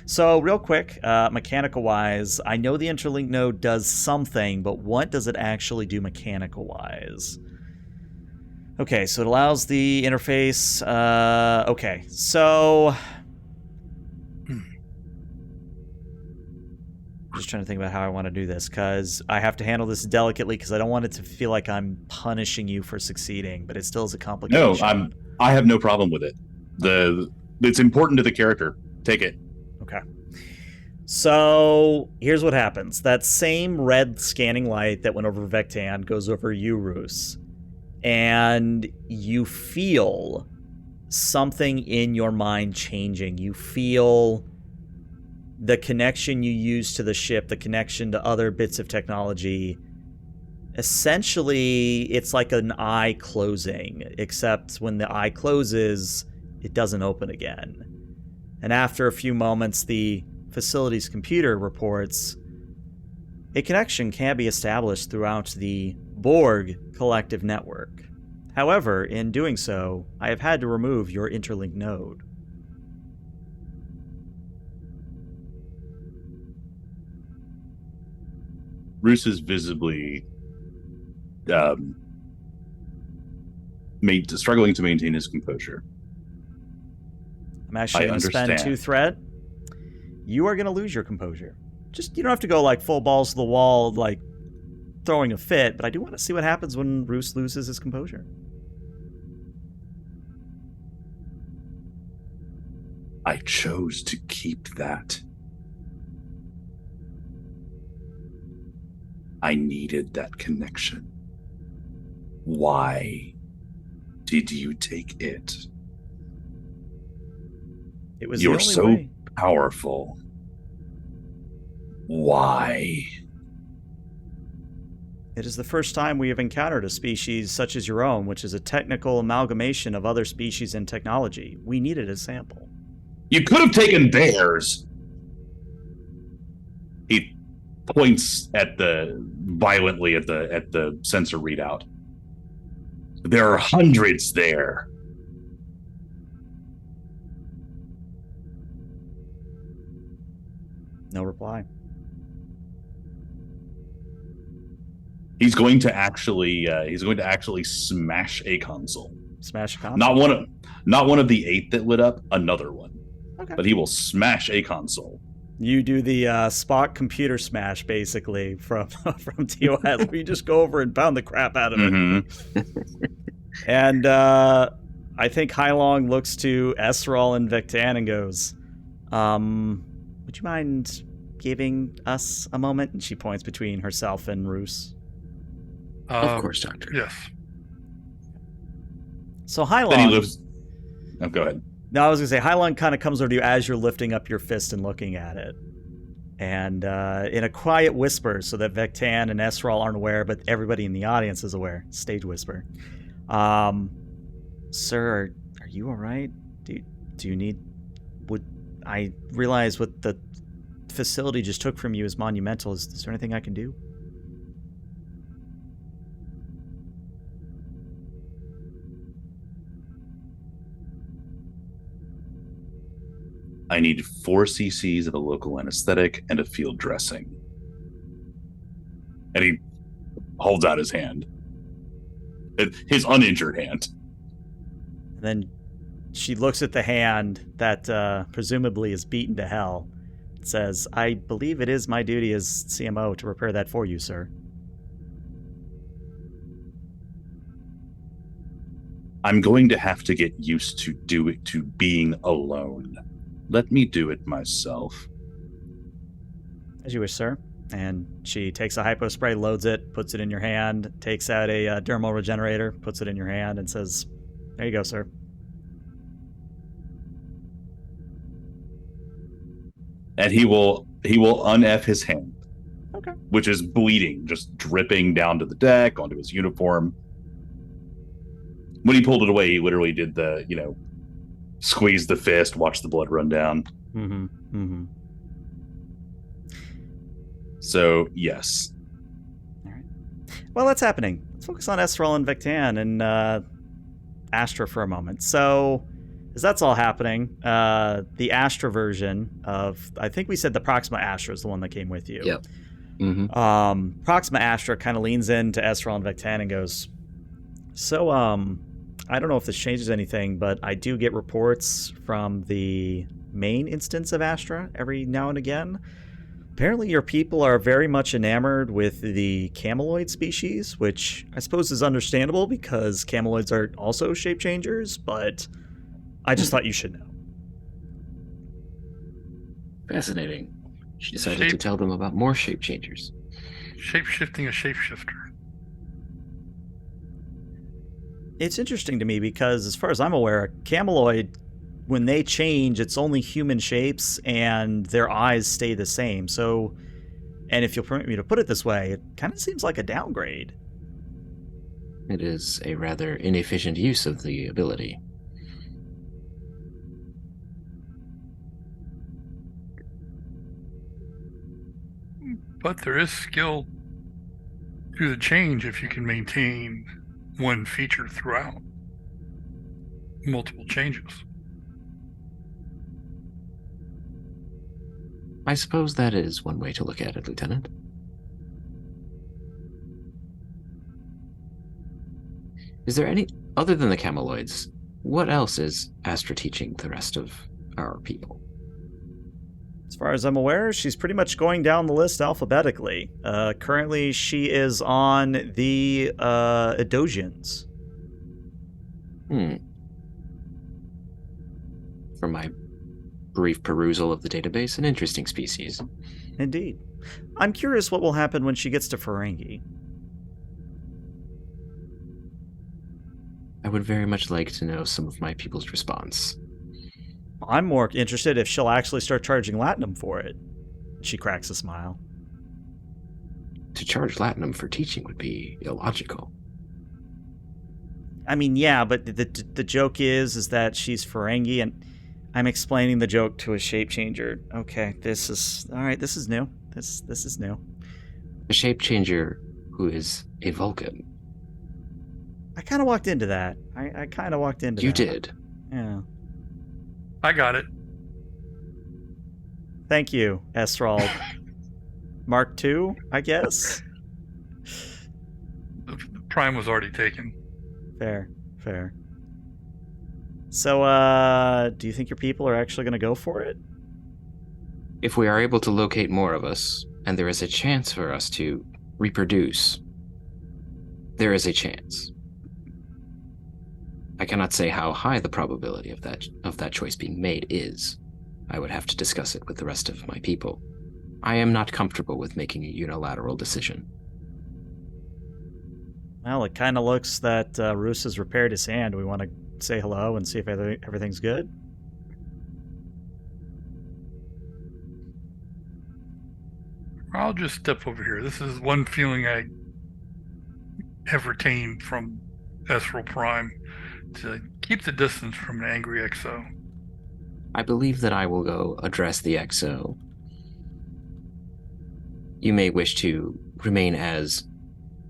So real quick, mechanical-wise, I know the interlink node does something, but what does it actually do mechanical-wise? Okay, so it allows the interface... okay, so... Just trying to think about how I want to do this, because I have to handle this delicately, because I don't want it to feel like I'm punishing you for succeeding, but it still is a complication. No, I have no problem with it. It's important to the character. Take it. Okay. So here's what happens. That same red scanning light that went over Vectan goes over you, Roos. And you feel something in your mind changing. You feel the connection you use to the ship, the connection to other bits of technology. Essentially, it's like an eye closing, except when the eye closes, it doesn't open again. And after a few moments, the facility's computer reports a connection can be established throughout the Borg collective network. However, in doing so, I have had to remove your interlink node. Roos is visibly struggling to maintain his composure. I'm actually going to spend 2 threat. You are going to lose your composure. You don't have to go like full balls to the wall, like throwing a fit, but I do want to see what happens when Roos loses his composure. I chose to keep that. I needed that connection. Why did you take it? It was You're the only so way. powerful. Why? It is the first time we have encountered a species such as your own, which is a technical amalgamation of other species and technology. We needed a sample. You could have taken theirs. He points violently at the sensor readout. There are hundreds there. No reply. He's going to actually smash a console. Smash a console? Not one of the 8 that lit up, another one. Okay. But he will smash a console. You do the Spock computer smash, basically, from TOS, where you just go over and pound the crap out of it. Mm-hmm. And I think Hailong looks to Esral and Vectan and goes, would you mind giving us a moment? And she points between herself and Roos. Of course, Doctor. Yes. So Hailong... Then he lives... Oh, go ahead. No, I was going to say, Hailong kind of comes over to you as you're lifting up your fist and looking at it. And in a quiet whisper, so that Vectan and Esral aren't aware, but everybody in the audience is aware. Stage whisper. Sir, are you all right? Do you need... I realize what the facility just took from you is monumental. Is there anything I can do? I need 4 cc's of a local anesthetic and a field dressing. And he holds out his hand. His uninjured hand. And then she looks at the hand that presumably is beaten to hell. It says, I believe it is my duty as CMO to repair that for you, sir. I'm going to have to get used to being alone. Let me do it myself. As you wish, sir. And she takes a hypo spray, loads it, puts it in your hand, takes out a dermal regenerator, puts it in your hand, and says, there you go, sir. And he will un-F his hand. Okay. Which is bleeding, just dripping down to the deck, onto his uniform. When he pulled it away, he literally did the, squeeze the fist, watch the blood run down. Mm-hmm. Mm-hmm. So, yes. All right. Well, that's happening. Let's focus on Esrel and Vectan and Astra for a moment. So, as that's all happening, the Astra version of, I think we said the Proxima Astra is the one that came with you. Yep. Mm-hmm. Proxima Astra kind of leans into Esrel and Vectan and goes, so, I don't know if this changes anything, but I do get reports from the main instance of Astra every now and again. Apparently your people are very much enamored with the cameloid species, which I suppose is understandable because cameloids are also shape changers, but I just thought you should know. Fascinating. She decided to tell them about more shape changers. Shape-shifting a shapeshifter. It's interesting to me because, as far as I'm aware, a cameloid, when they change, it's only human shapes and their eyes stay the same. So, and if you'll permit me to put it this way, it kind of seems like a downgrade. It is a rather inefficient use of the ability. But there is skill to the change if you can maintain one feature throughout multiple changes. I suppose that is one way to look at it, Lieutenant. Is there any, other than the cameloids, what else is Astra teaching the rest of our people? As far as I'm aware, she's pretty much going down the list alphabetically. Currently, she is on the Edosians. From my brief perusal of the database, an interesting species. Indeed. I'm curious what will happen when she gets to Ferengi. I would very much like to know some of my people's response. I'm more interested if she'll actually start charging Latinum for it. She cracks a smile. To charge Latinum for teaching would be illogical. I mean, yeah, but the joke is that she's Ferengi, and I'm explaining the joke to a shape changer. Okay, this is all right. This is new. This is new. A shape changer who is a Vulcan. I kind of walked into that. I kind of walked into that. You did. Yeah. I got it. Thank you, Esral. Mark II, I guess. The prime was already taken. Fair. So, do you think your people are actually going to go for it? If we are able to locate more of us, and there is a chance for us to reproduce, there is a chance. I cannot say how high the probability of that choice being made is. I would have to discuss it with the rest of my people. I am not comfortable with making a unilateral decision. Well, it kind of looks that Roos has repaired his hand. We want to say hello and see if everything's good. I'll just step over here. This is one feeling I have retained from Esral Prime, to keep the distance from an angry XO. I believe that I will go address the XO. You may wish to remain as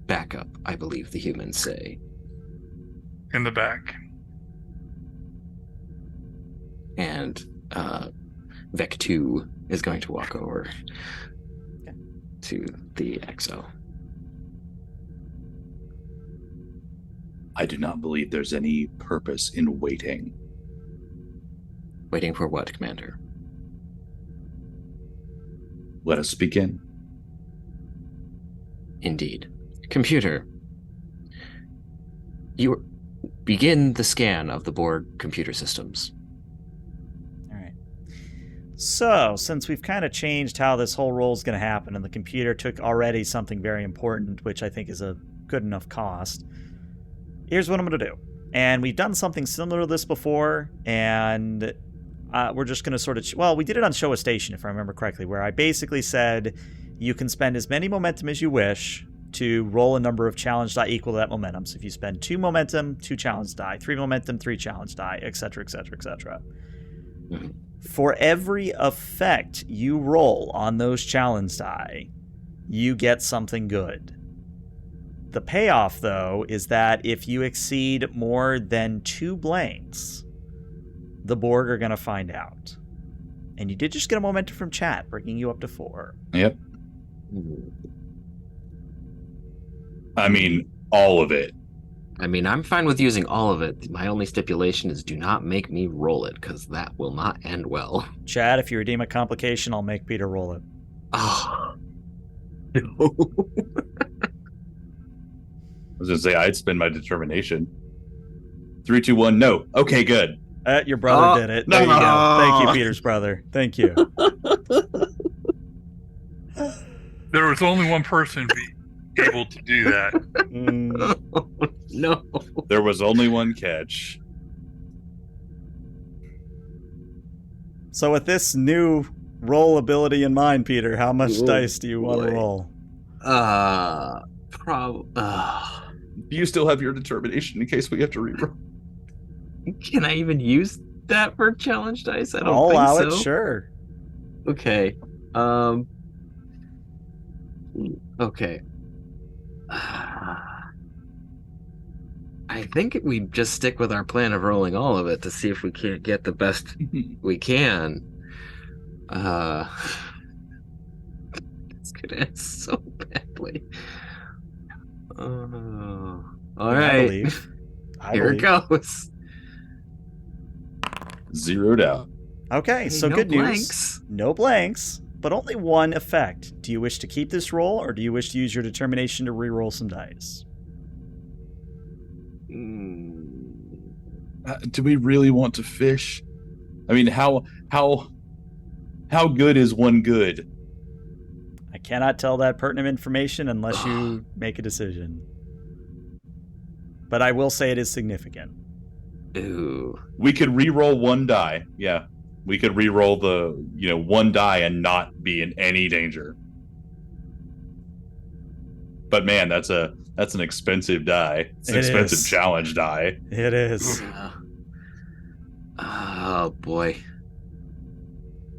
backup, I believe the humans say. In the back. And Vec 2 is going to walk over to the XO. I do not believe there's any purpose in waiting. Waiting for what, Commander? Let us begin. Indeed. Computer, you begin the scan of the Borg computer systems. All right. So, since we've kind of changed how this whole roll is going to happen, and the computer took already something very important, which I think is a good enough cost, here's what I'm going to do. And we've done something similar to this before, and we're just going to sort of... Well, we did it on Show a Station, if I remember correctly, where I basically said you can spend as many momentum as you wish to roll a number of challenge die equal to that momentum. So if you spend 2 momentum, 2 challenge die, 3 momentum, 3 challenge die, etc., etc., etc. For every effect you roll on those challenge die, you get something good. The payoff, though, is that if you exceed more than 2 blanks, the Borg are going to find out. And you did just get a momentum from chat, bringing you up to 4. Yep. I mean, all of it. I mean, I'm fine with using all of it. My only stipulation is do not make me roll it, because that will not end well. Chad, if you redeem a complication, I'll make Peter roll it. Oh. No. I was going to say, I'd spend my determination. 3, 2, 1, no. Okay, good. Your brother did it. There you go. Thank you, Peter's brother. Thank you. There was only one person able to do that. No. There was only one catch. So with this new roll ability in mind, Peter, how much dice do you want to roll? Do you still have your determination in case we have to reroll? Can I even use that for challenge dice? I don't I'll think allow so. it, sure. Okay. Okay. I think we just stick with our plan of rolling all of it to see if we can't get the best we can. It's gonna end so badly. All right. Here it goes. Zeroed out. Okay, Hey, so no good blanks. news. No blanks, but only one effect. Do you wish to keep this roll, or do you wish to use your determination to re-roll some dice? Do we really want to fish? I mean, how good is one good? I cannot tell that pertinent information unless you make a decision. But I will say it is significant. Ooh. We could re-roll one die. Yeah. We could re-roll the, one die and not be in any danger. But man, that's an expensive die. It's an expensive challenge die. It is. Oh boy.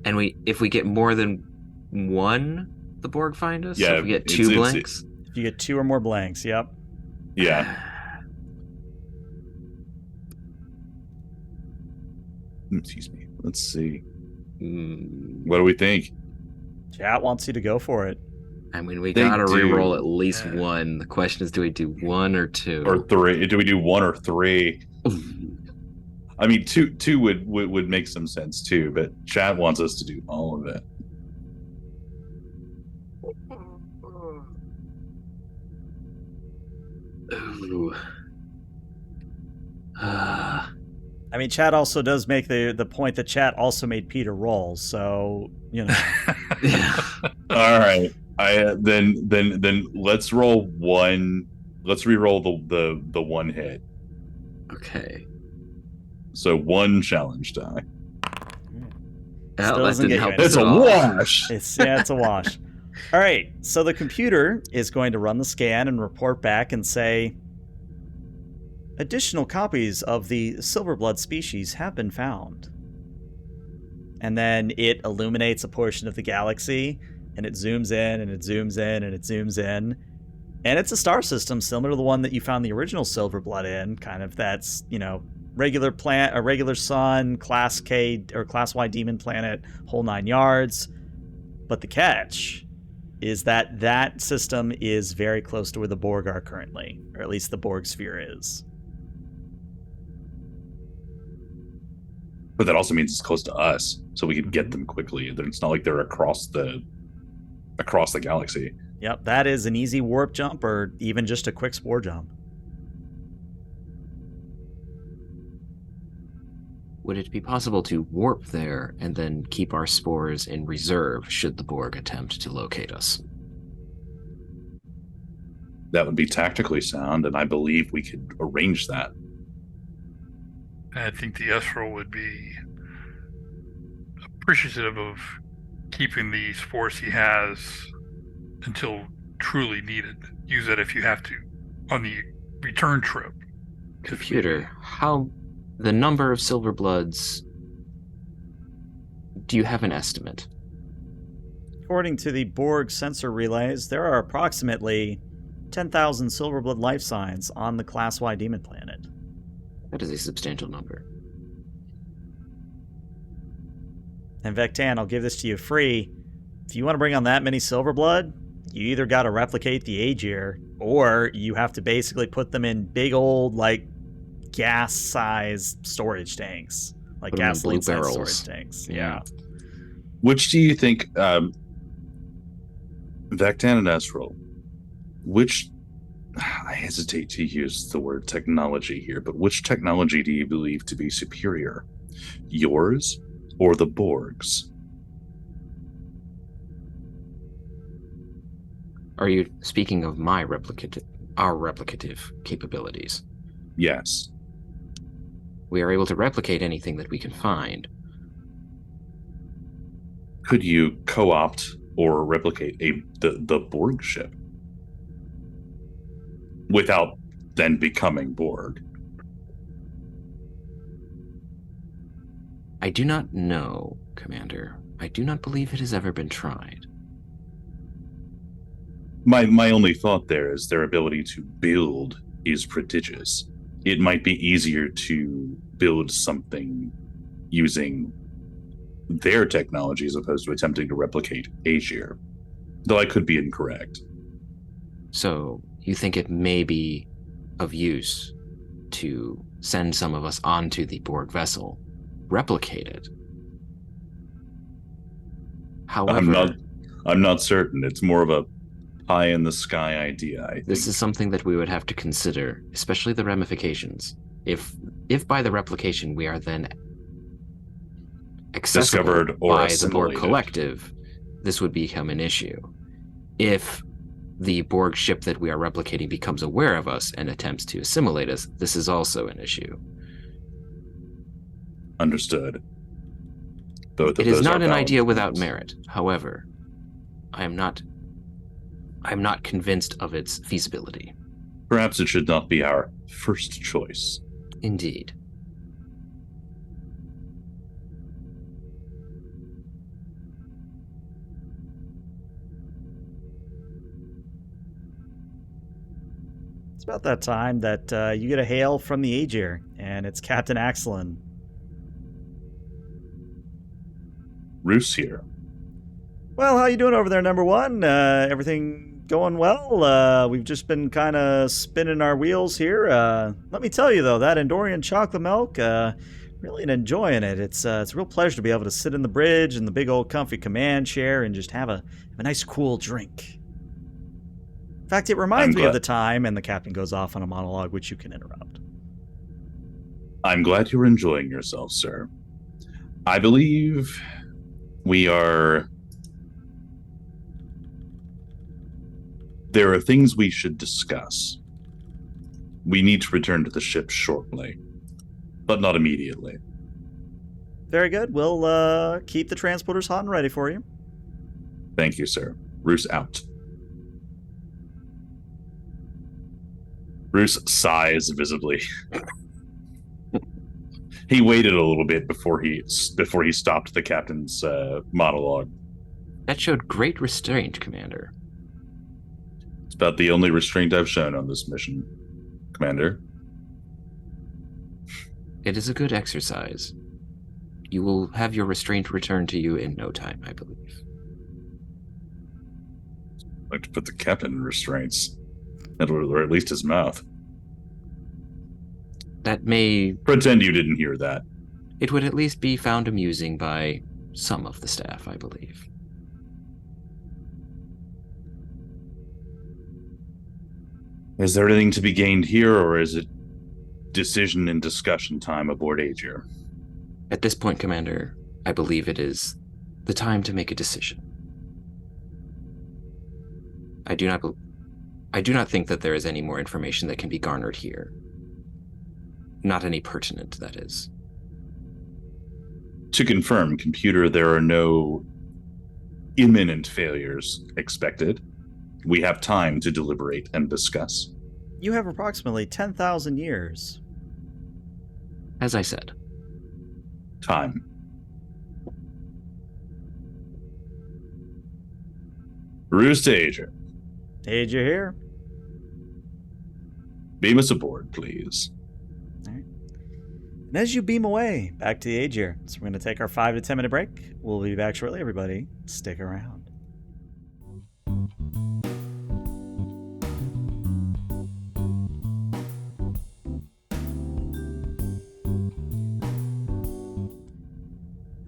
And if we get more than one, the Borg find us? Yeah. So if we get 2 blanks? If you get 2 or more blanks, yep. Yeah. Excuse me. Let's see. What do we think? Chat wants you to go for it. I mean, we gotta re-roll at least one. The question is, do we do 1 or 2? Or 3? Do we do 1 or 3? I mean, two would make some sense too, but Chad wants us to do all of it. Ooh. I mean, Chad also does make the point that Chat also made Peter roll, so Yeah. All right. Then let's roll one. Let's re-roll the one hit. Okay. So 1 challenge die. That didn't help. It's a wash. It's a wash. All right. So the computer is going to run the scan and report back and say, additional copies of the silverblood species have been found. And then it illuminates a portion of the galaxy, and it zooms in, and it zooms in, and it zooms in. And it's a star system similar to the one that you found the original silverblood in, kind of that's, regular planet, a regular sun, class K or class Y demon planet, whole 9 yards. But the catch is that system is very close to where the Borg are currently, or at least the Borg sphere is. But that also means it's close to us, so we can get them quickly. It's not like they're across the galaxy. Yep, that is an easy warp jump, or even just a quick spore jump. Would it be possible to warp there and then keep our spores in reserve should the Borg attempt to locate us? That would be tactically sound, and I believe we could arrange that. I think the Esro would be appreciative of keeping the spores he has until truly needed. use it if you have to on the return trip. Computer, the number of silver bloods, do you have an estimate? According to the Borg sensor relays, there are approximately 10,000 Silverblood life signs on the Class Y demon planet. That is a substantial number. And Vectan, I'll give this to you free. If you want to bring on that many Silverblood, you either got to replicate the Agir, or you have to basically put them in big old, like, gas-sized storage tanks. Like gasoline-sized storage tanks. Yeah. Which do you think, Vectan and Esrel, which, I hesitate to use the word technology here, but which technology do you believe to be superior? Yours or the Borg's? Are you speaking of our replicative capabilities? Yes. We are able to replicate anything that we can find. Could you co-opt or replicate the Borg ship without then becoming Borg? I do not know, Commander. I do not believe it has ever been tried. My only thought there is their ability to build is prodigious. It might be easier to build something using their technology as opposed to attempting to replicate Agir, though I could be incorrect. So, you think it may be of use to send some of us onto the Borg vessel, replicate it? However, I'm not certain. It's more of a pie in the sky idea, I think. This is something that we would have to consider, especially the ramifications. If by the replication we are then discovered or by the Borg collective, this would become an issue. If the Borg ship that we are replicating becomes aware of us and attempts to assimilate us, this is also an issue. Understood. Both of it is those not an idea points. Without merit. However, I am not convinced of its feasibility. Perhaps it should not be our first choice. Indeed. It's about that time that you get a hail from the Agir, and it's Captain Axelin. Roos here. Well, how you doing over there, number one? Everything going well? We've just been kind of spinning our wheels here. Let me tell you, though, that Andorian chocolate milk, really enjoying it. It's a real pleasure to be able to sit in the bridge in the big old comfy command chair and just have a nice cool drink. In fact, it reminds me of the time, and the captain goes off on a monologue, which you can interrupt. I'm glad you're enjoying yourself, sir. I believe there are things we should discuss. We need to return to the ship shortly, but not immediately. Very good. We'll keep the transporters hot and ready for you. Thank you, sir. Roos out. Roos sighs visibly. He waited a little bit before he stopped the captain's monologue. That showed great restraint, Commander. It's about the only restraint I've shown on this mission, Commander. It is a good exercise. You will have your restraint returned to you in no time, I believe. I'd like to put the captain in restraints, or at least his mouth. That may... Pretend you didn't hear that. It would at least be found amusing by some of the staff, I believe. Is there anything to be gained here, or is it decision and discussion time aboard Agir? At this point, Commander, I believe it is the time to make a decision. I do not think that there is any more information that can be garnered here. Not any pertinent, that is. To confirm, computer, there are no imminent failures expected. We have time to deliberate and discuss. You have approximately 10,000 years. As I said. Time. Ruse to Agir. Agir here. Beam us aboard, please. All right. And as you beam away back to the Agir, so we're going to take our 5 to 10 minute break. We'll be back shortly, everybody. Stick around.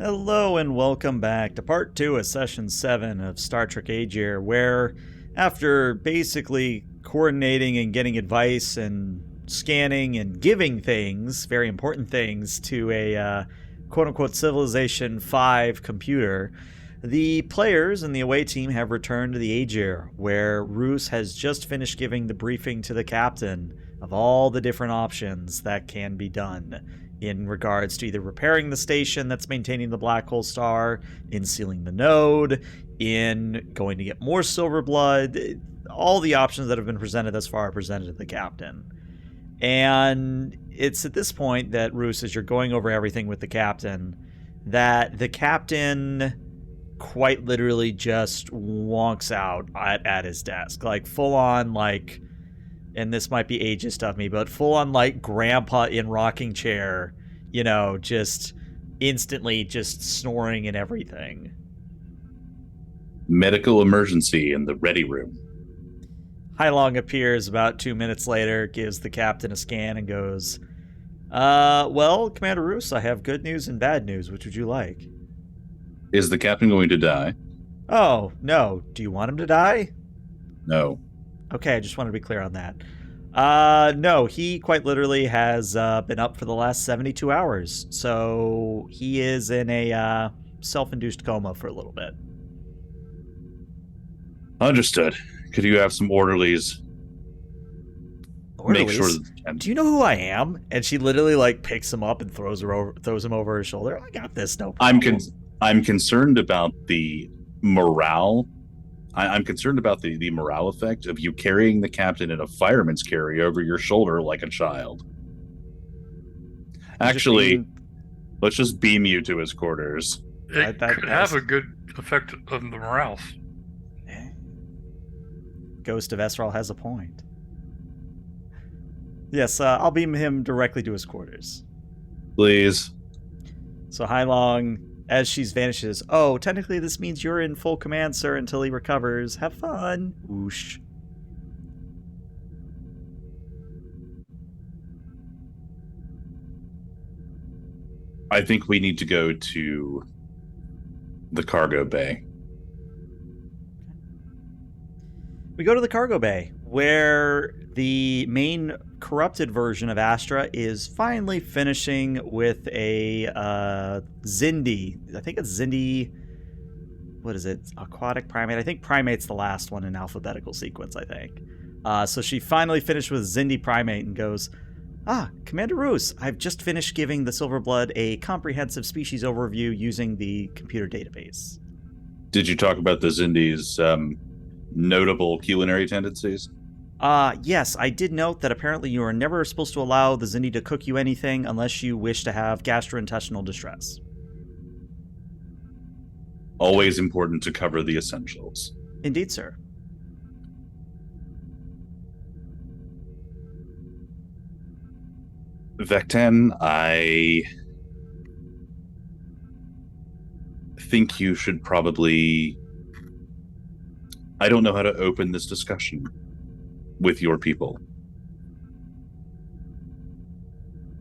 Hello and welcome back to part 2 of session 7 of Star Trek Agir, where after basically coordinating and getting advice and scanning and giving things, very important things, to a quote-unquote Civilization 5 computer, the players and the away team have returned to the Agir, where Roos has just finished giving the briefing to the captain of all the different options that can be done in regards to either repairing the station that's maintaining the black hole star, in sealing the node, in going to get more silver blood. All the options that have been presented thus far are presented to the captain. And it's at this point that, Roos, as you're going over everything with the captain, that the captain quite literally just wonks out at his desk. Like, full on, like, and this might be ageist of me, but full on, like, grandpa in rocking chair, you know, just instantly just snoring and everything. Medical emergency in the ready room. Hailong appears about 2 minutes later, gives the captain a scan, and goes, well, Commander Roos, I have good news and bad news. Which would you like? Is the captain going to die? Oh, no. Do you want him to die? No. Okay, I just wanted to be clear on that. No, he quite literally has been up for the last 72 hours. So he is in a self-induced coma for a little bit. Understood. Could you have some orderlies? Make sure that... Do you know who I am? And she literally like picks him up and throws him over her shoulder. I got this, no problem. I'm concerned about the morale. I'm concerned about the morale effect of you carrying the captain in a fireman's carry over your shoulder like a child. Actually, let's just beam you to his quarters. It could have a good effect on the morale. Ghost of Esral has a point. Yes, I'll beam him directly to his quarters. Please. So Hailong, as she vanishes, oh, technically this means you're in full command, sir, until he recovers. Have fun. Whoosh. I think we need to go to the cargo bay. We go to the cargo bay, where the main corrupted version of Astra is finally finishing with a Xindi. I think it's Xindi. What is it? Aquatic primate. I think primate's the last one in alphabetical sequence, I think. So she finally finished with Xindi primate and goes, Commander Roos, I've just finished giving the Silverblood a comprehensive species overview using the computer database. Did you talk about the Xindi's notable culinary tendencies? Yes, I did note that apparently you are never supposed to allow the Xindi to cook you anything unless you wish to have gastrointestinal distress. Always important to cover the essentials. Indeed, sir. Vectan, I think you should probably... I don't know how to open this discussion with your people.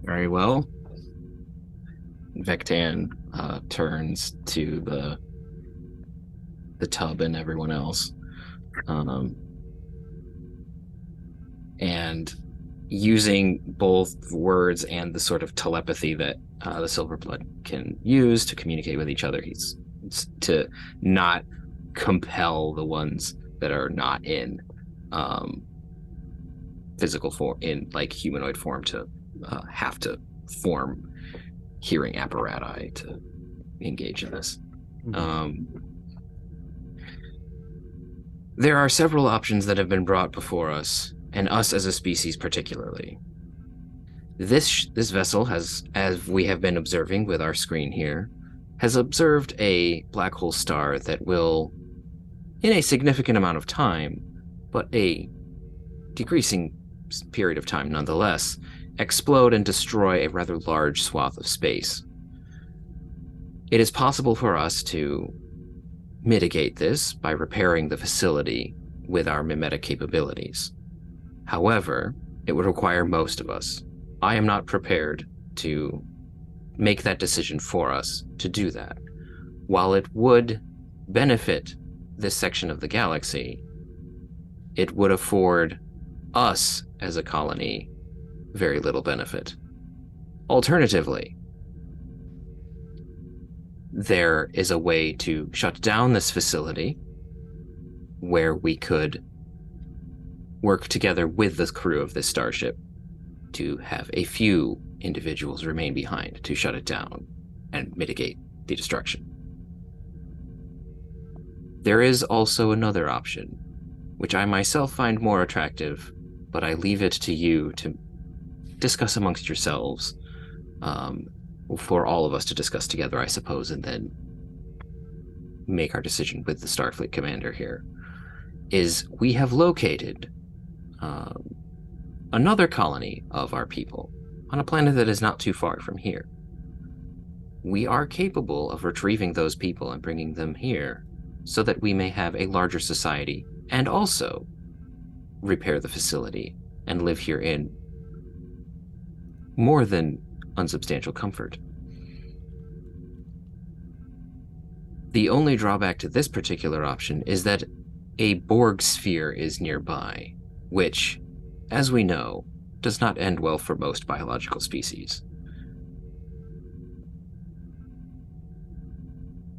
Very well. Vectan turns to the tub and everyone else. And using both words and the sort of telepathy that the Silverblood can use to communicate with each other, he's to not compel the ones that are not in physical form, in like humanoid form, to have to form hearing apparati to engage in this. There are several options that have been brought before us, and us as a species particularly. This vessel has, as we have been observing with our screen here, has observed a black hole star that will, in a significant amount of time, but a decreasing period of time nonetheless, explode and destroy a rather large swath of space. It is possible for us to mitigate this by repairing the facility with our mimetic capabilities. However, it would require most of us. I am not prepared to make that decision for us to do that. While it would benefit this section of the galaxy, it would afford us as a colony very little benefit. Alternatively, there is a way to shut down this facility where we could work together with the crew of this starship to have a few individuals remain behind to shut it down and mitigate the destruction. There is also another option, which I myself find more attractive, but I leave it to you to discuss amongst yourselves, for all of us to discuss together, I suppose, and then make our decision with the Starfleet commander here, is we have located another colony of our people on a planet that is not too far from here. We are capable of retrieving those people and bringing them here so that we may have a larger society and also repair the facility and live here in more than unsubstantial comfort. The only drawback to this particular option is that a Borg sphere is nearby, which, as we know, does not end well for most biological species.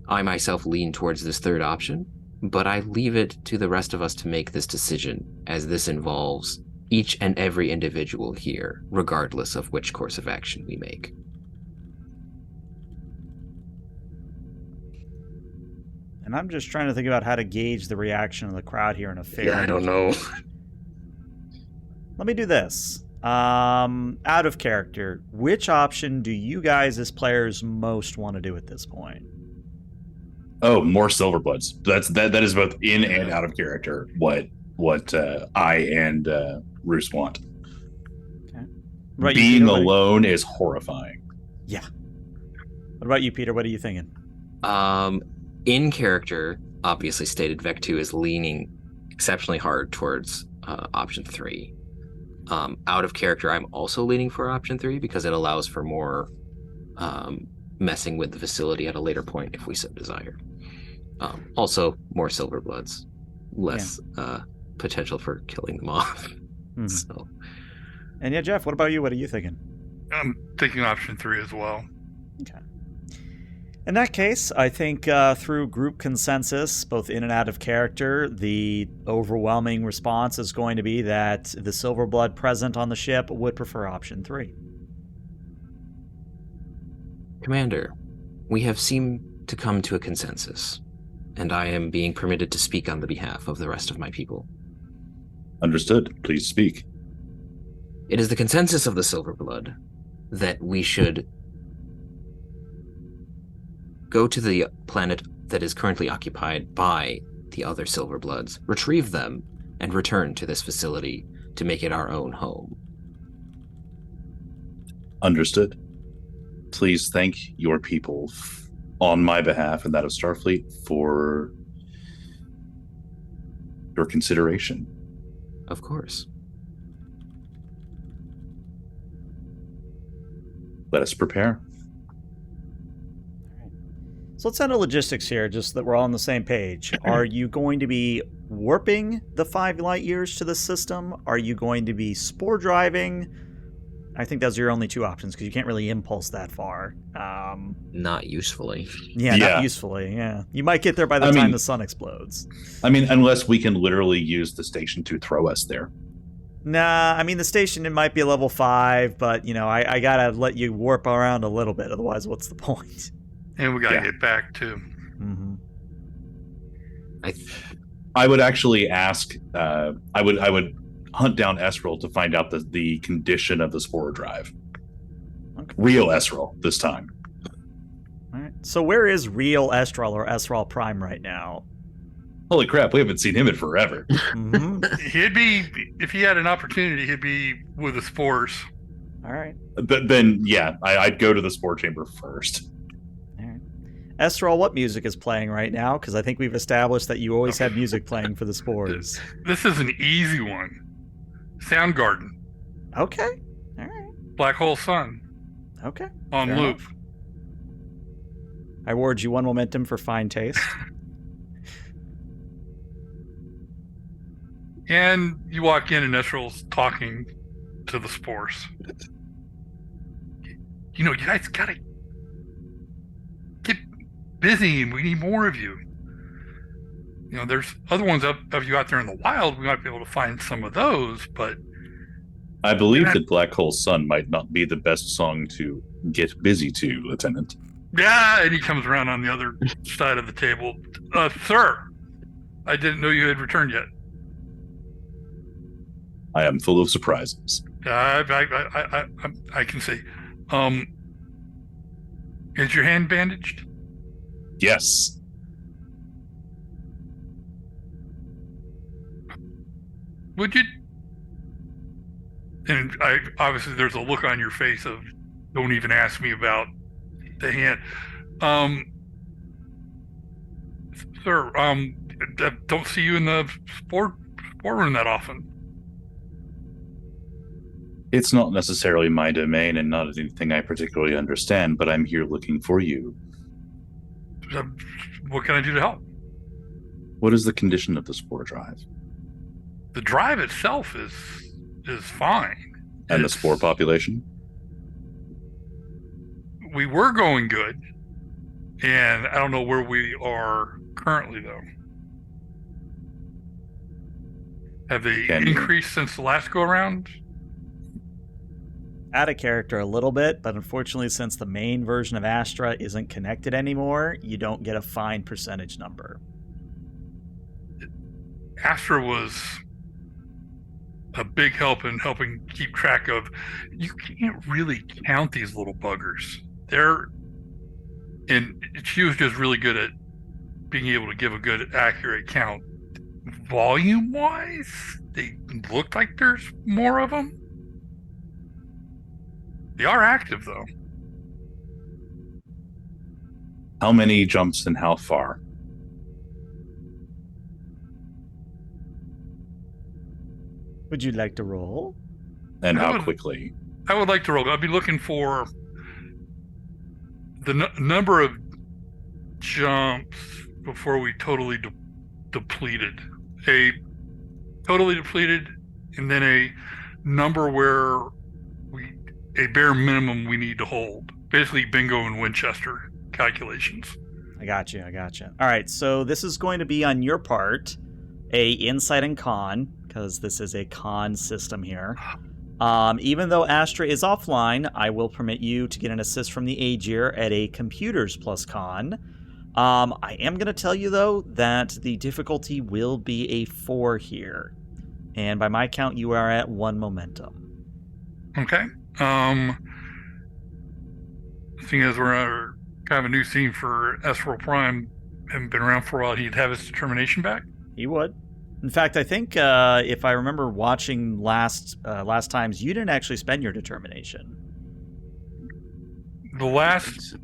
I myself lean towards this third option, but I leave it to the rest of us to make this decision, as this involves each and every individual here, regardless of which course of action we make. And I'm just trying to think about how to gauge the reaction of the crowd here in a fair. Yeah, I don't know. Let me do this. Out of character, which option do you guys as players most want to do at this point? Oh, more Silverbloods. That is both in and out of character. What I and Roos want. Okay. Right, being alone is horrifying. Yeah. What about you, Peter? What are you thinking? In character, obviously stated, Vec 2 is leaning exceptionally hard towards option 3. Out of character, I'm also leaning for option 3 because it allows for more messing with the facility at a later point if we so desire. Also, more Silverbloods, less potential for killing them off. Mm-hmm. So, and yeah, Jeff, what about you? What are you thinking? I'm thinking option 3 as well. Okay. In that case, I think through group consensus, both in and out of character, the overwhelming response is going to be that the Silverblood present on the ship would prefer option 3. Commander, we have seemed to come to a consensus, and I am being permitted to speak on the behalf of the rest of my people. Understood. Please speak. It is the consensus of the Silverblood that we should go to the planet that is currently occupied by the other Silverbloods, retrieve them, and return to this facility to make it our own home. Understood. Please thank your people on my behalf and that of Starfleet for your consideration. Of course. Let us prepare. So let's handle logistics here, just that we're all on the same page. Are you going to be warping the 5 light years to the system? Are you going to be spore driving? I think those are your only 2 options, because you can't really impulse that far. Not usefully. Yeah, not usefully, yeah. You might get there by the time the sun explodes. I mean, unless we can literally use the station to throw us there. Nah, I mean, the station, it might be a level 5, but, you know, I gotta let you warp around a little bit, otherwise what's the point? And we gotta get back too. Mm-hmm. I would actually ask. I would hunt down Esril to find out the condition of the spore drive. Okay. Real Esril this time. All right. So where is real Estral or Esral Prime right now? Holy crap, we haven't seen him in forever. Mm-hmm. He'd be, if he had an opportunity, he'd be with the spores. All right. Then, yeah, I'd go to the spore chamber first. All right. Estral, what music is playing right now? Because I think we've established that you always have music playing for the spores. This is an easy one. Soundgarden. Okay. All right. Black Hole Sun. Okay. On Fair loop. enough. I award you 1 momentum for fine taste. And you walk in and Esral's talking to the spores. You know, you guys gotta get busy and we need more of you. You know, there's other ones of you out there in the wild. We might be able to find some of those, but... I believe that Black Hole Sun might not be the best song to get busy to, Lieutenant. Yeah, and he comes around on the other side of the table. Sir, I didn't know you had returned yet. I am full of surprises. I can see. Is your hand bandaged? Yes. Would you? And obviously there's a look on your face of, don't even ask me about the hand. Sir, don't see you in the sport room that often. It's not necessarily my domain and not anything I particularly understand, but I'm here looking for you. What can I do to help? What is the condition of the spore drive? The drive itself is fine. And the spore population? We were going good, and I don't know where we are currently, though. Have they increased since the last go-around? Out of character a little bit, but unfortunately, since the main version of Astra isn't connected anymore, you don't get a fine percentage number. Astra was a big help in helping keep track of. You can't really count these little buggers. And she was just really good at being able to give a good, accurate count. Volume-wise, they look like there's more of them. They are active, though. How many jumps and how far? Would you like to roll? And how quickly? I would like to roll. I'd be looking for the number of jumps before we totally depleted. A totally depleted, and then a number where a bare minimum we need to hold. Basically bingo and Winchester calculations. I got you. All right, so this is going to be on your part a insight and con, because this is a con system here. Even though Astra is offline, I will permit you to get an assist from the Agir at a computers plus con. I am going to tell you, though, that the difficulty will be a 4 here. And by my count, you are at 1 momentum. Okay. Seeing as we're kind of a new scene for S01 Prime, haven't been around for a while, he'd have his determination back? He would. In fact, I think if I remember watching last times, you didn't actually spend your determination. The last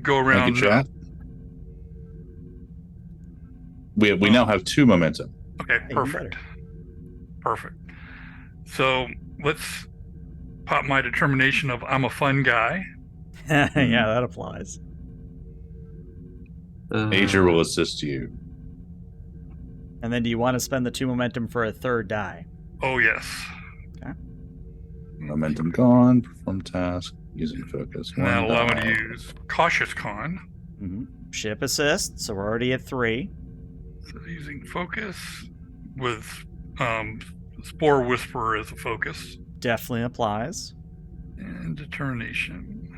go around. Thank you, chat. We now have 2 momentum. Okay, perfect. Perfect. So let's pop my determination of I'm a fun guy. Yeah, that applies. Agir will assist you. And then do you want to spend the 2 momentum for a 3rd die? Oh, yes. Okay. Momentum gone, perform task, using focus. And that'll allow me to use cautious con. Mm-hmm. Ship assist, so we're already at 3. So using focus with Spore Whisperer as a focus. Definitely applies. And determination.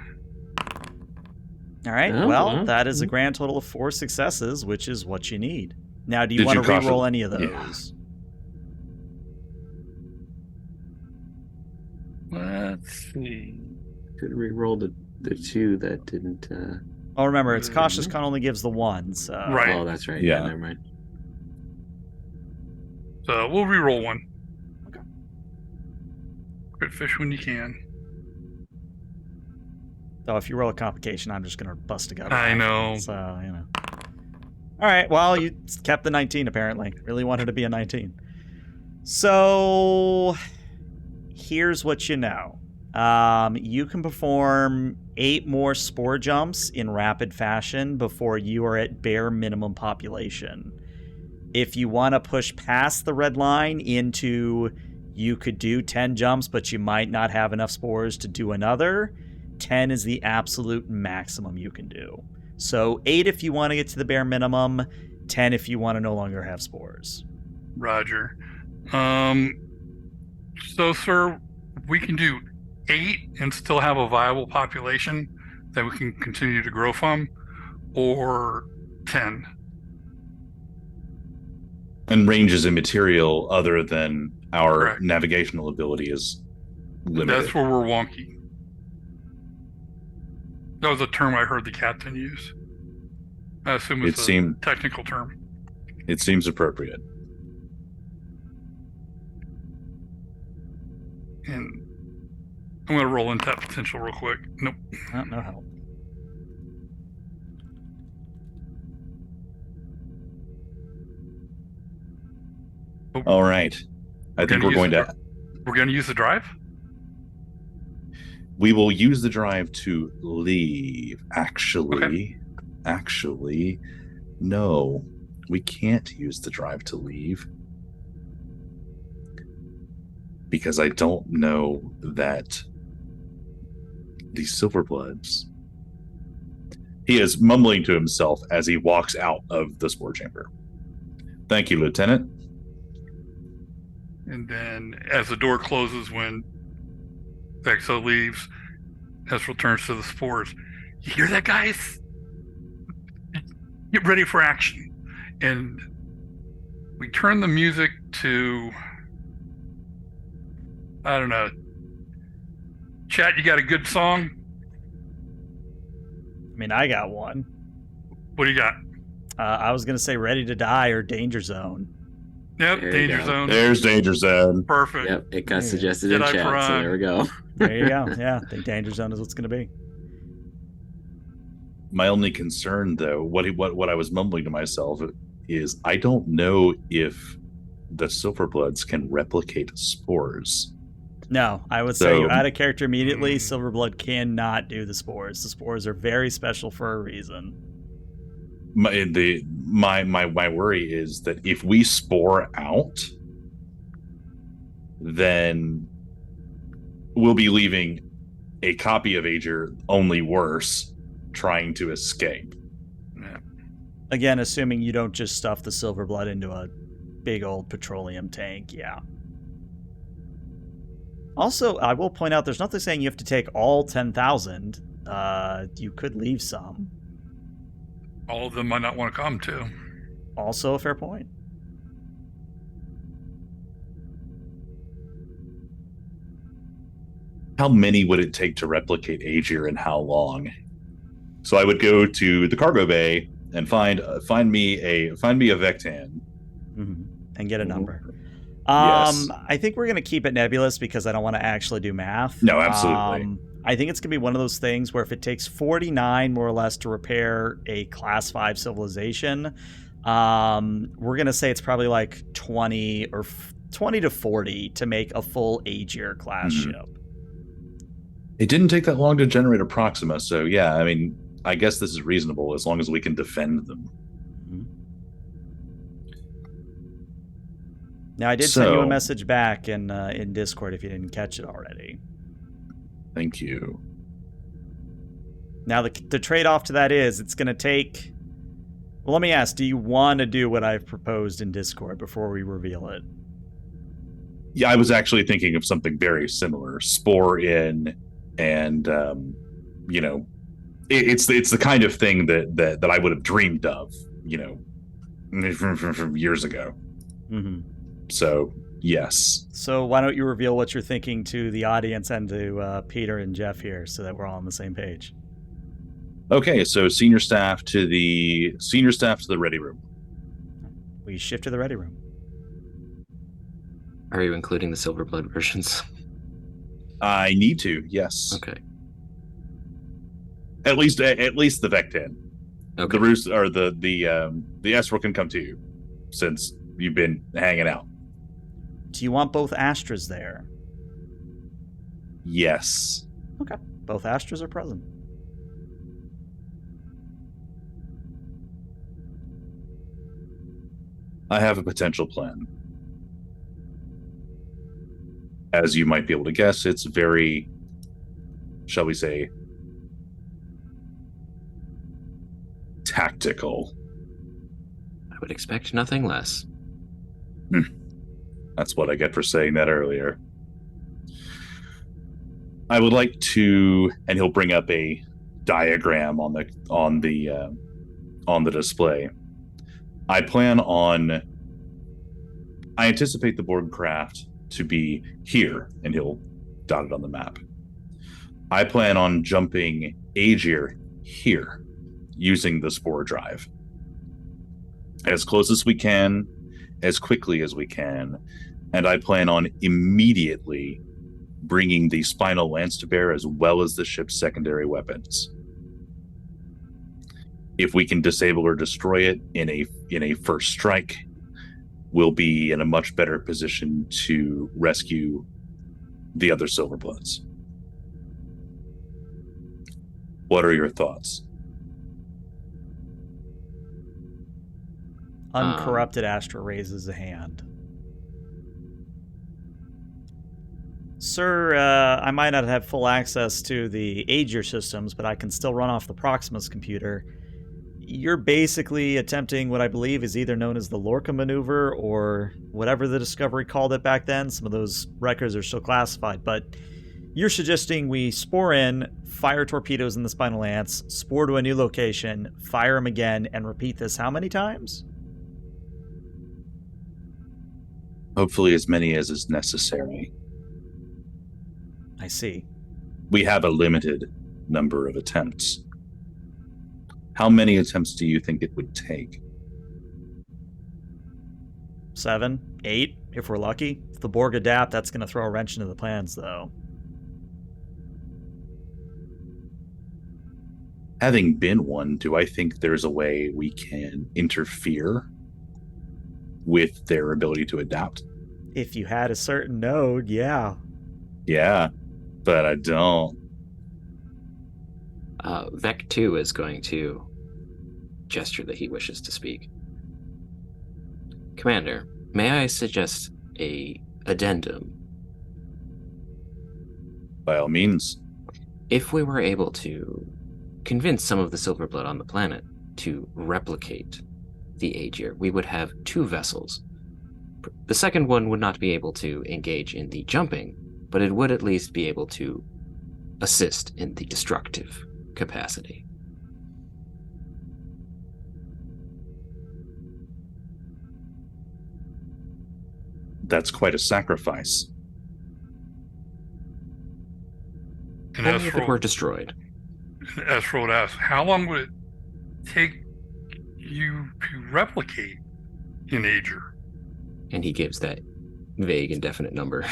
All right, well, that is a grand total of 4 successes, which is what you need. Now, do you Did want you to re-roll caution- any of Yeah. those? Let's see. Could re-roll the two that didn't. Oh, remember, it's cautious con only gives the one, so... Right. Oh, that's right. Yeah. Yeah, never mind. So we'll re-roll one. Okay. Crit fish when you can. Though if you roll a complication, I'm just going to bust a gut. I roll. know. So, you know. All right, well, you kept the 19, apparently. Really wanted to be a 19. So, here's what you know. You can perform 8 more spore jumps in rapid fashion before you are at bare minimum population. If you want to push past the red line into you could do 10 jumps, but you might not have enough spores to do another, 10 is the absolute maximum you can do. So 8 if you want to get to the bare minimum, 10 if you want to no longer have spores. Roger. So, sir, we can do 8 and still have a viable population that we can continue to grow from, or 10. And range is immaterial other than our Correct. navigational ability is limited. That's where we're wonky. That was a term I heard the captain use. I assume it's a technical term. It seems appropriate. And I'm going to roll into that potential real quick. Nope. No help. All right. I think we're going to... We're going to use the drive? We will use the drive to leave. Actually, no. We can't use the drive to leave. Because I don't know that the Silverbloods... He is mumbling to himself as he walks out of the spore chamber. Thank you, Lieutenant. And then as the door closes when Exo leaves, Ezra turns to the spores. You hear that, guys? Get ready for action. And we turn the music to, I don't know. Chat, you got a good song? I mean, I got one. What do you got? I was going to say Ready to Die or Danger Zone. Yep, There you Danger go. Zone. There's Danger Zone. Perfect. Yep, it got There you suggested go. in Jedi chat, so Prime. there we go. There you go. Yeah, I think Danger Zone is what's going to be. My only concern, though, what I was mumbling to myself is I don't know if the Silverbloods can replicate spores. No, I would say you add a character immediately. Silverblood cannot do the spores. The spores are very special for a reason. My worry is that if we spore out, then we'll be leaving a copy of Agir, only worse, trying to escape. Yeah. Again, assuming you don't just stuff the Silverblood into a big old petroleum tank, yeah. Also, I will point out there's nothing saying you have to take all 10,000. You could leave some. All of them might not want to come, too. Also a fair point. How many would it take to replicate Agir and how long? So I would go to the cargo bay and find me a Vectan. Mm-hmm. And get a number. Yes. I think we're going to keep it nebulous because I don't want to actually do math. No, absolutely. I think it's going to be one of those things where if it takes 49 more or less to repair a class 5 civilization, we're going to say it's probably like 20 to 40 to make a full Agir class ship. It didn't take that long to generate a Proxima, so yeah, I mean, I guess this is reasonable as long as we can defend them. Now, I did send you a message back in Discord if you didn't catch it already. Thank you. Now, the trade-off to that is it's going to take... Well, let me ask, do you want to do what I've proposed in Discord before we reveal it? Yeah, I was actually thinking of something very similar. Spore in, and, it's the kind of thing that I would have dreamed of, from years ago. Mm-hmm. So, yes. So why don't you reveal what you're thinking to the audience and to Peter and Jeff here, so that we're all on the same page? Okay, so senior staff to the ready room. We shift to the ready room. Are you including the Silverblood versions? I need to, yes. Okay. At least the Vectan. Okay. The Roos or the Esral can come to you, since you've been hanging out. Do you want both Astras there? Yes. Okay. Both Astras are present. I have a potential plan. As you might be able to guess, it's very, shall we say, tactical. I would expect nothing less. That's what I get for saying that earlier. I would like to, and he'll bring up a diagram on the display. I anticipate the Borg craft to be here, and he'll dot it on the map. I plan on jumping Agir here, using the spore drive. As close as we can, as quickly as we can, and I plan on immediately bringing the spinal lance to bear, as well as the ship's secondary weapons. If we can disable or destroy it in a first strike, we'll be in a much better position to rescue the other Silverbloods. What are your thoughts? Uncorrupted Astra raises a hand. Sir, I might not have full access to the Agir systems, but I can still run off the Proximus computer. You're basically attempting what I believe is either known as the Lorca maneuver or whatever the Discovery called it back then. Some of those records are still classified, but you're suggesting we spore in, fire torpedoes in the spinal lance, spore to a new location, fire them again, and repeat this how many times? Hopefully as many as is necessary. I see. We have a limited number of attempts. How many attempts do you think it would take? 7, 8, if we're lucky. If the Borg adapt, that's going to throw a wrench into the plans, though. Having been one, do I think there's a way we can interfere with their ability to adapt? If you had a certain node, yeah. Yeah, but I don't. Vec 2 is going to gesture that he wishes to speak. Commander, may I suggest a addendum? By all means. If we were able to convince some of the Silverblood on the planet to replicate the Agir, we would have 2 vessels. The second one would not be able to engage in the jumping, but it would at least be able to assist in the destructive capacity. That's quite a sacrifice. And Only if it were destroyed. Esral asks, how long would it take you to replicate in Agir? And he gives that vague, indefinite number.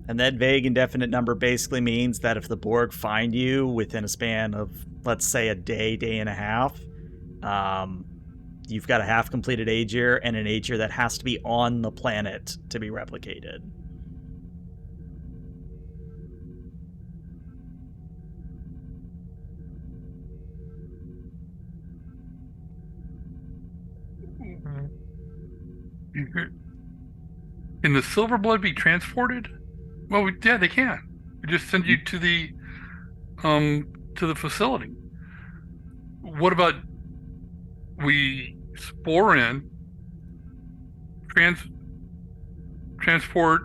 And that vague, indefinite number basically means that if the Borg find you within a span of, let's say, a day, day and a half, you've got a half-completed Agir and an Agir that has to be on the planet to be replicated. Can the Silverblood be transported? Well, yeah, they can. We just send you to the facility. What about we spore in, transport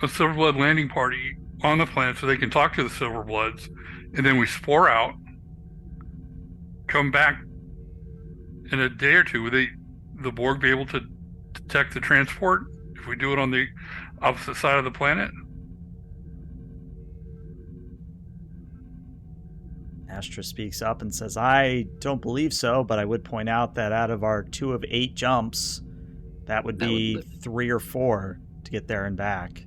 a Silverblood landing party on the planet so they can talk to the Silverbloods, and then we spore out, come back in a day or two. the Borg be able to detect the transport if we do it on the opposite side of the planet? Astra speaks up and says, I don't believe so, but I would point out that out of our 2 of 8 jumps, that would be 3 or 4 to get there and back.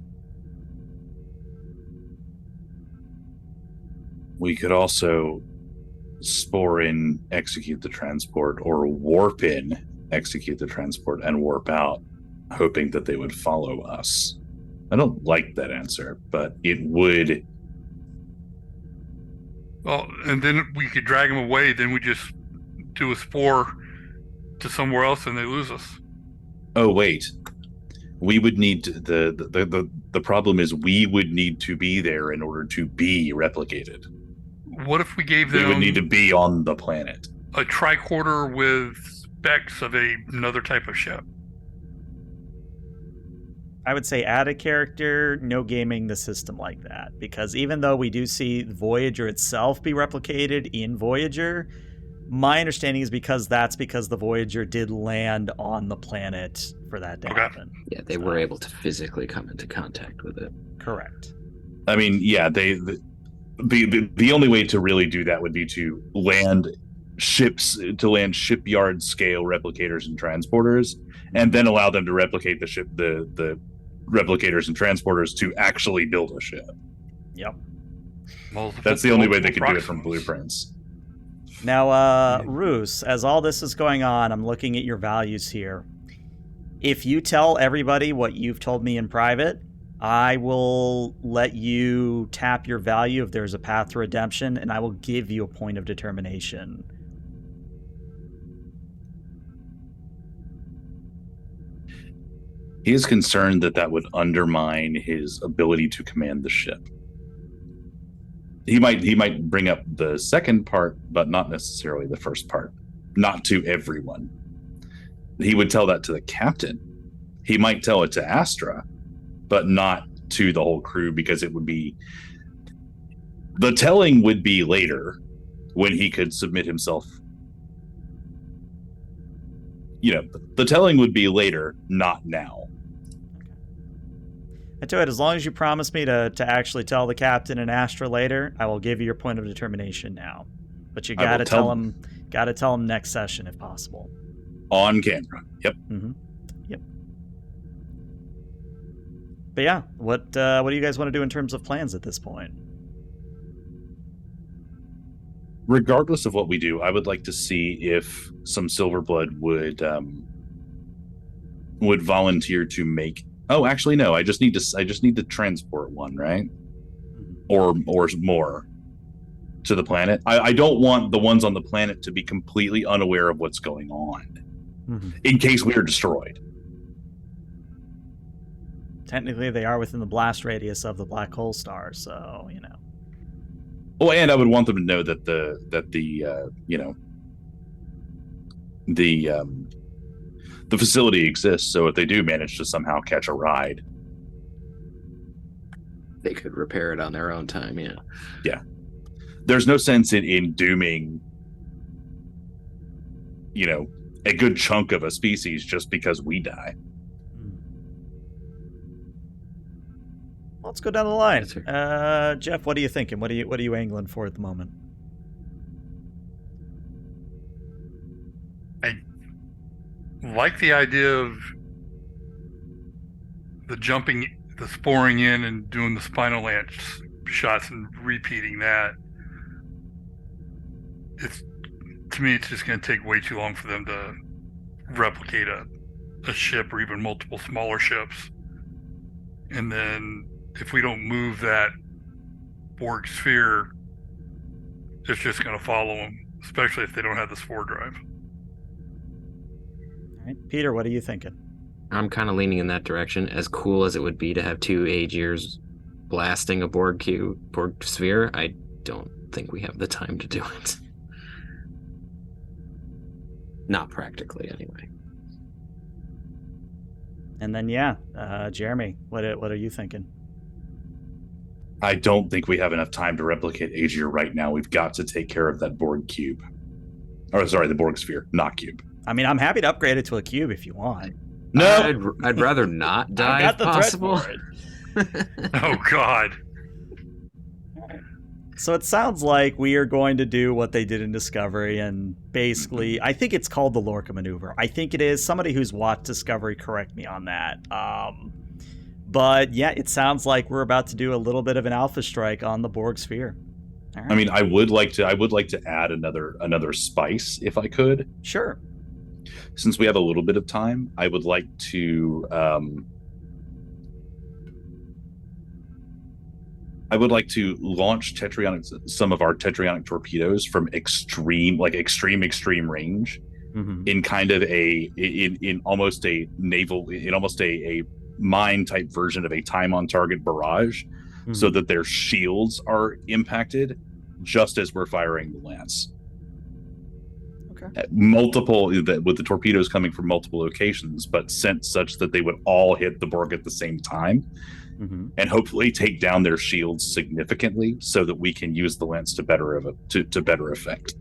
We could also spore in, execute the transport, or warp in, execute the transport, and warp out, hoping that they would follow us. I don't like that answer, but it would. Well, and then we could drag them away. Then we just do a spore to somewhere else, and they lose us. Oh wait, we would need to, the problem is we would need to be there in order to be replicated. What if we gave them? We would need to be on the planet. A tricorder with specs of another type of ship. I would say add a character, no gaming the system like that. Because even though we do see Voyager itself be replicated in Voyager, my understanding is because the Voyager did land on the planet for that to happen. Yeah, they were able to physically come into contact with it. Correct. I mean, yeah, the only way to really do that would be to land shipyard scale replicators and transporters, and then allow them to replicate the ship, the replicators and transporters to actually build a ship. Yep. That's the only way they could do it from blueprints. Now, Roos, as all this is going on, I'm looking at your values here. If you tell everybody what you've told me in private, I will let you tap your value if there's a path to redemption, and I will give you a point of determination. He is concerned that would undermine his ability to command the ship. He might bring up the second part, but not necessarily the first part. Not to everyone. He would tell that to the captain. He might tell it to Astra, but not to the whole crew, because it would be... The telling would be later, when he could submit himself. The telling would be later, not now. I tell you what, as long as you promise me to actually tell the captain and Astra later, I will give you your point of determination now. But you gotta tell him next session if possible. On camera. Yep. Mm-hmm. Yep. But yeah, what do you guys want to do in terms of plans at this point? Regardless of what we do, I would like to see if some Silverblood would volunteer to make. Oh, actually, no. I just need to transport one, right? Or more to the planet. I don't want the ones on the planet to be completely unaware of what's going on, in case we are destroyed. Technically, they are within the blast radius of the black hole star, so Well, and I would want them to know that the facility exists, so if they do manage to somehow catch a ride, they could repair it on their own time. Yeah. There's no sense in dooming, a good chunk of a species just because we die. Let's go down the line. Jeff, what are you thinking? What are you angling for at the moment? I like the idea of the sporing in and doing the spinal lance shots and repeating that. To me, it's just going to take way too long for them to replicate a ship or even multiple smaller ships. And then if we don't move that Borg sphere, it's just going to follow them, especially if they don't have the spore drive. All right. Peter, what are you thinking? I'm kind of leaning in that direction. As cool as it would be to have 2 Agirs blasting a Borg sphere, I don't think we have the time to do it. Not practically, anyway. And then, Jeremy, what are you thinking? I don't think we have enough time to replicate Agir right now. We've got to take care of that Borg cube. Or, sorry, the Borg sphere, not cube. I mean, I'm happy to upgrade it to a cube if you want. No, I'd rather not die I've got if the possible. threat for it. Oh God. So it sounds like we are going to do what they did in Discovery, and basically, I think it's called the Lorca maneuver. I think it is. Somebody who's watched Discovery, correct me on that. But yeah, it sounds like we're about to do a little bit of an alpha strike on the Borg sphere. All right. I mean, I would like to add another spice if I could. Sure. Since we have a little bit of time, I would like to launch some of our tetrionic torpedoes from extreme range, in kind of in almost a mine type version of a time on target barrage, so that their shields are impacted just as we're firing the lance. Okay. With the torpedoes coming from multiple locations, but sent such that they would all hit the Borg at the same time, and hopefully take down their shields significantly, so that we can use the lance to better effect.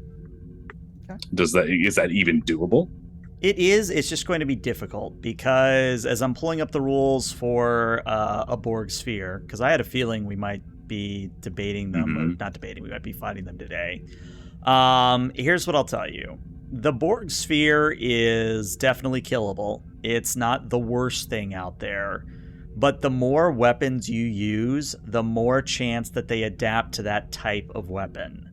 Okay. Is that even doable? It is. It's just going to be difficult because as I'm pulling up the rules for a Borg sphere, because I had a feeling we might be debating them, or not debating, we might be fighting them today. Here's what I'll tell you. The Borg sphere is definitely killable. It's not the worst thing out there. But the more weapons you use, the more chance that they adapt to that type of weapon.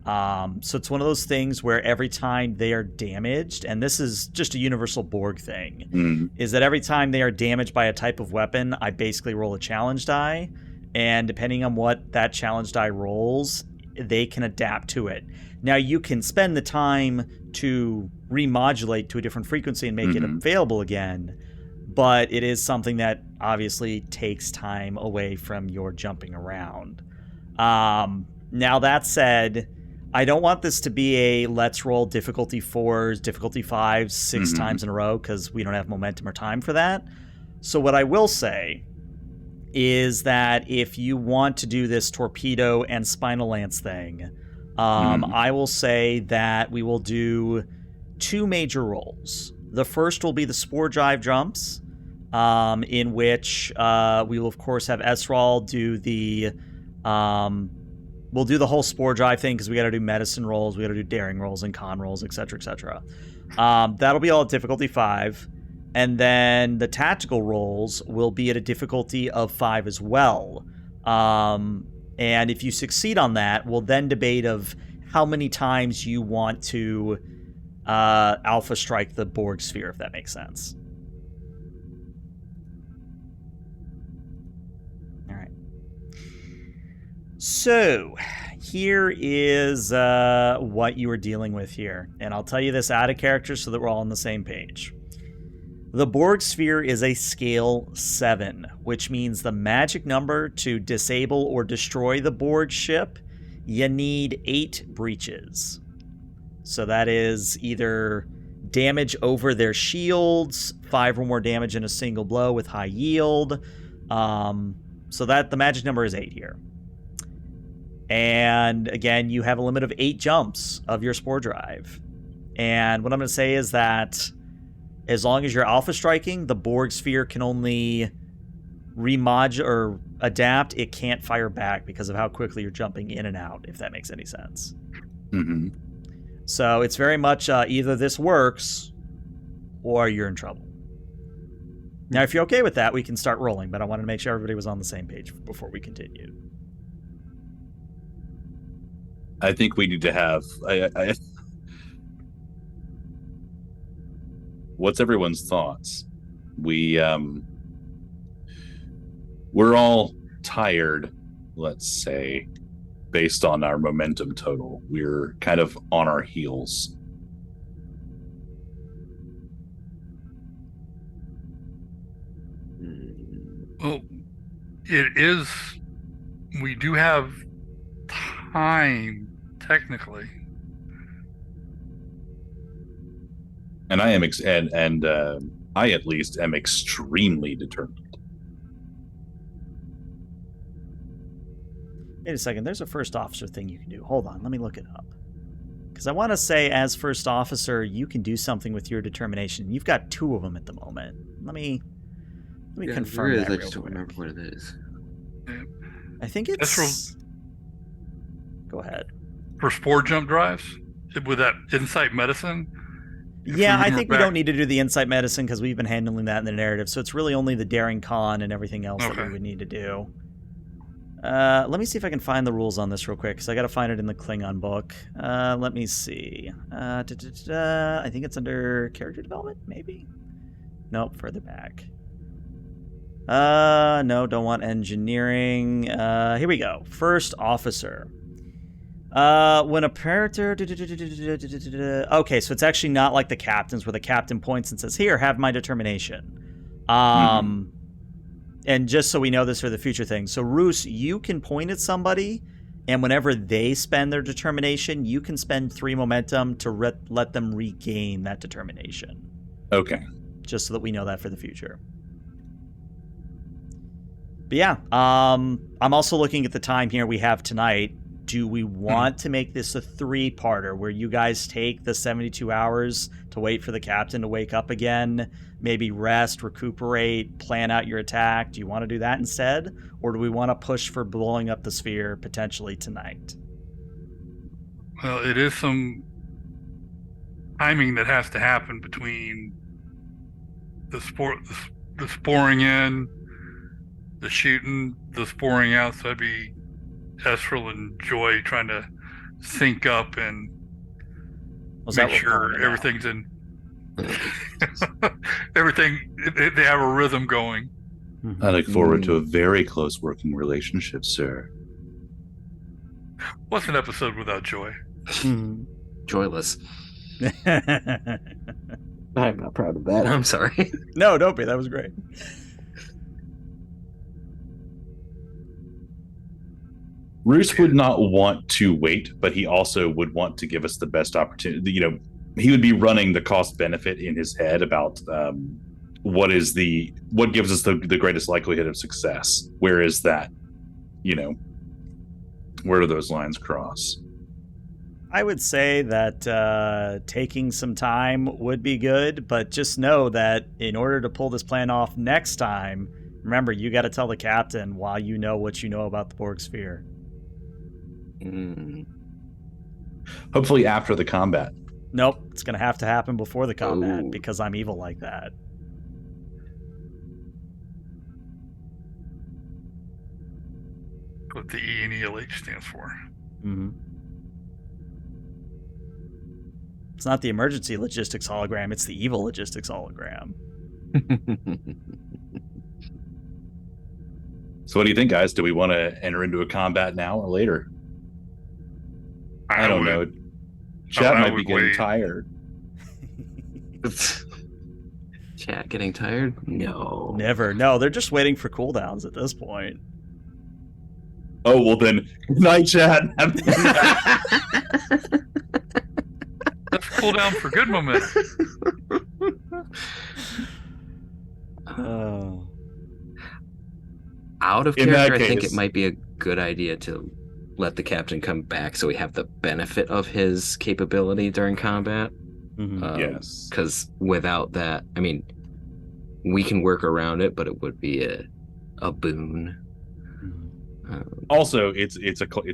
So it's one of those things where every time they are damaged, and this is just a universal Borg thing, is that every time they are damaged by a type of weapon, I basically roll a challenge die. And depending on what that challenge die rolls, they can adapt to it. Now, you can spend the time to remodulate to a different frequency and make it available again, but it is something that obviously takes time away from your jumping around. Now, that said, I don't want this to be a let's roll difficulty 4s, difficulty 5s, 6 times in a row, because we don't have momentum or time for that. So what I will say is that if you want to do this torpedo and spinal lance thing, I will say that we will do 2 major rolls. The first will be the spore drive jumps, in which we will, of course, have Esral do the... we'll do the whole spore drive thing because we got to do medicine rolls, we got to do daring rolls and con rolls, etc., etc. That'll be all at difficulty 5. And then the tactical rolls will be at a difficulty of 5 as well. And if you succeed on that, we'll then debate of how many times you want to alpha strike the Borg sphere, if that makes sense. All right. So here is what you are dealing with here. And I'll tell you this out of character so that we're all on the same page. The Borg sphere is a scale 7, which means the magic number to disable or destroy the Borg ship, you need 8 breaches. So that is either damage over their shields, 5 or more damage in a single blow with high yield. So that the magic number is 8 here. And again, you have a limit of 8 jumps of your spore drive. And what I'm going to say is that as long as you're alpha striking, the Borg sphere can only remodulate or adapt. It can't fire back because of how quickly you're jumping in and out, if that makes any sense. So it's very much either this works or you're in trouble. Now, if you're okay with that, we can start rolling, but I wanted to make sure everybody was on the same page before we continued. I think we need to have... What's everyone's thoughts? We're all tired, let's say, based on our momentum total. We're kind of on our heels. Well, it is. We do have time, technically. And I am, I at least am extremely determined. Wait a second, there's a first officer thing you can do. Hold on, let me look it up. Because I want to say, as first officer, you can do something with your determination. You've got 2 of them at the moment. Let me confirm that I real just don't quick. remember what it is. I think it's... Go ahead. For spore jump drives with that insight medicine. Yeah, I think we don't need to do the insight medicine because we've been handling that in the narrative. So it's really only the daring con and everything else that we would need to do. Let me see if I can find the rules on this real quick because I got to find it in the Klingon book. Let me see. I think it's under character development, maybe? Nope, further back. No, don't want engineering. Here we go. First officer. When a character... Okay, so it's actually not like the captains where the captain points and says, here, have my determination. And just so we know this for the future thing. So, Roos, you can point at somebody, and whenever they spend their determination, you can spend 3 momentum to let them regain that determination. Okay. Just so that we know that for the future. But yeah, I'm also looking at the time here we have tonight. Do we want to make this a 3-parter where you guys take the 72 hours to wait for the captain to wake up again, maybe rest, recuperate, plan out your attack? Do you want to do that instead? Or do we want to push for blowing up the sphere potentially tonight? Well, it is some timing that has to happen between the sporing in, the shooting, the sporing out. So that'd be Esril and Joy trying to sync up and make sure everything's in. They have a rhythm going. I look forward to a very close working relationship, sir. What's an episode without Joy? Joyless. I'm not proud of that. I'm sorry. No, don't be. That was great. Roos would not want to wait, but he also would want to give us the best opportunity. You know, he would be running the cost benefit in his head about what gives us the greatest likelihood of success. Where is that? You know, where do those lines cross? I would say that taking some time would be good, but just know that in order to pull this plan off next time, remember, you got to tell the captain why you know what you know about the Borg sphere. Hopefully after the combat. Nope, it's going to have to happen before the combat because I'm evil like that. What the E and ELH stands for. It's not the emergency logistics hologram, it's the evil logistics hologram. So what do you think, guys? Do we want to enter into a combat now or later? I don't know. Chat might be getting tired. Chat getting tired? No. Never. No, they're just waiting for cooldowns at this point. Oh, well then, good night, chat. Let's cool down for good momentum. Out of character, I think it might be a good idea to let the captain come back so we have the benefit of his capability during combat. Yes. Because without that, I mean, we can work around it, but it would be a boon. Also, it's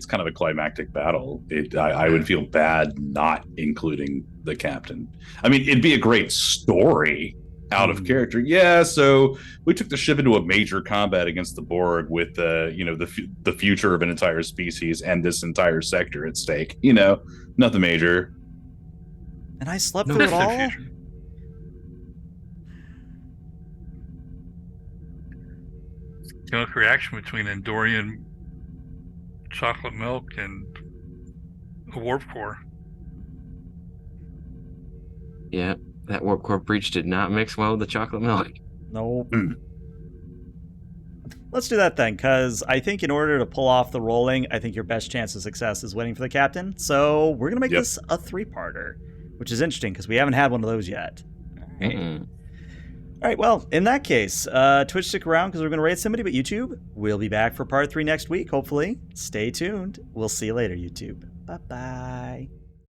kind of a climactic battle. I would feel bad not including the captain. I mean, it'd be a great story out of character. Yeah, so we took the ship into a major combat against the Borg with the future of an entire species and this entire sector at stake. You know, nothing major. And I slept through it all? Chemical reaction between Andorian chocolate milk and a warp core. Yeah, that warp core breach did not mix well with the chocolate milk. Nope. Let's do that then, because I think in order to pull off the rolling, I think your best chance of success is waiting for the captain. So we're going to make this a 3-parter, which is interesting because we haven't had one of those yet. All right. All right, well, in that case, Twitch, stick around because we're going to raid somebody, but YouTube, we'll be back for part 3 next week, hopefully. Stay tuned. We'll see you later, YouTube. Bye-bye.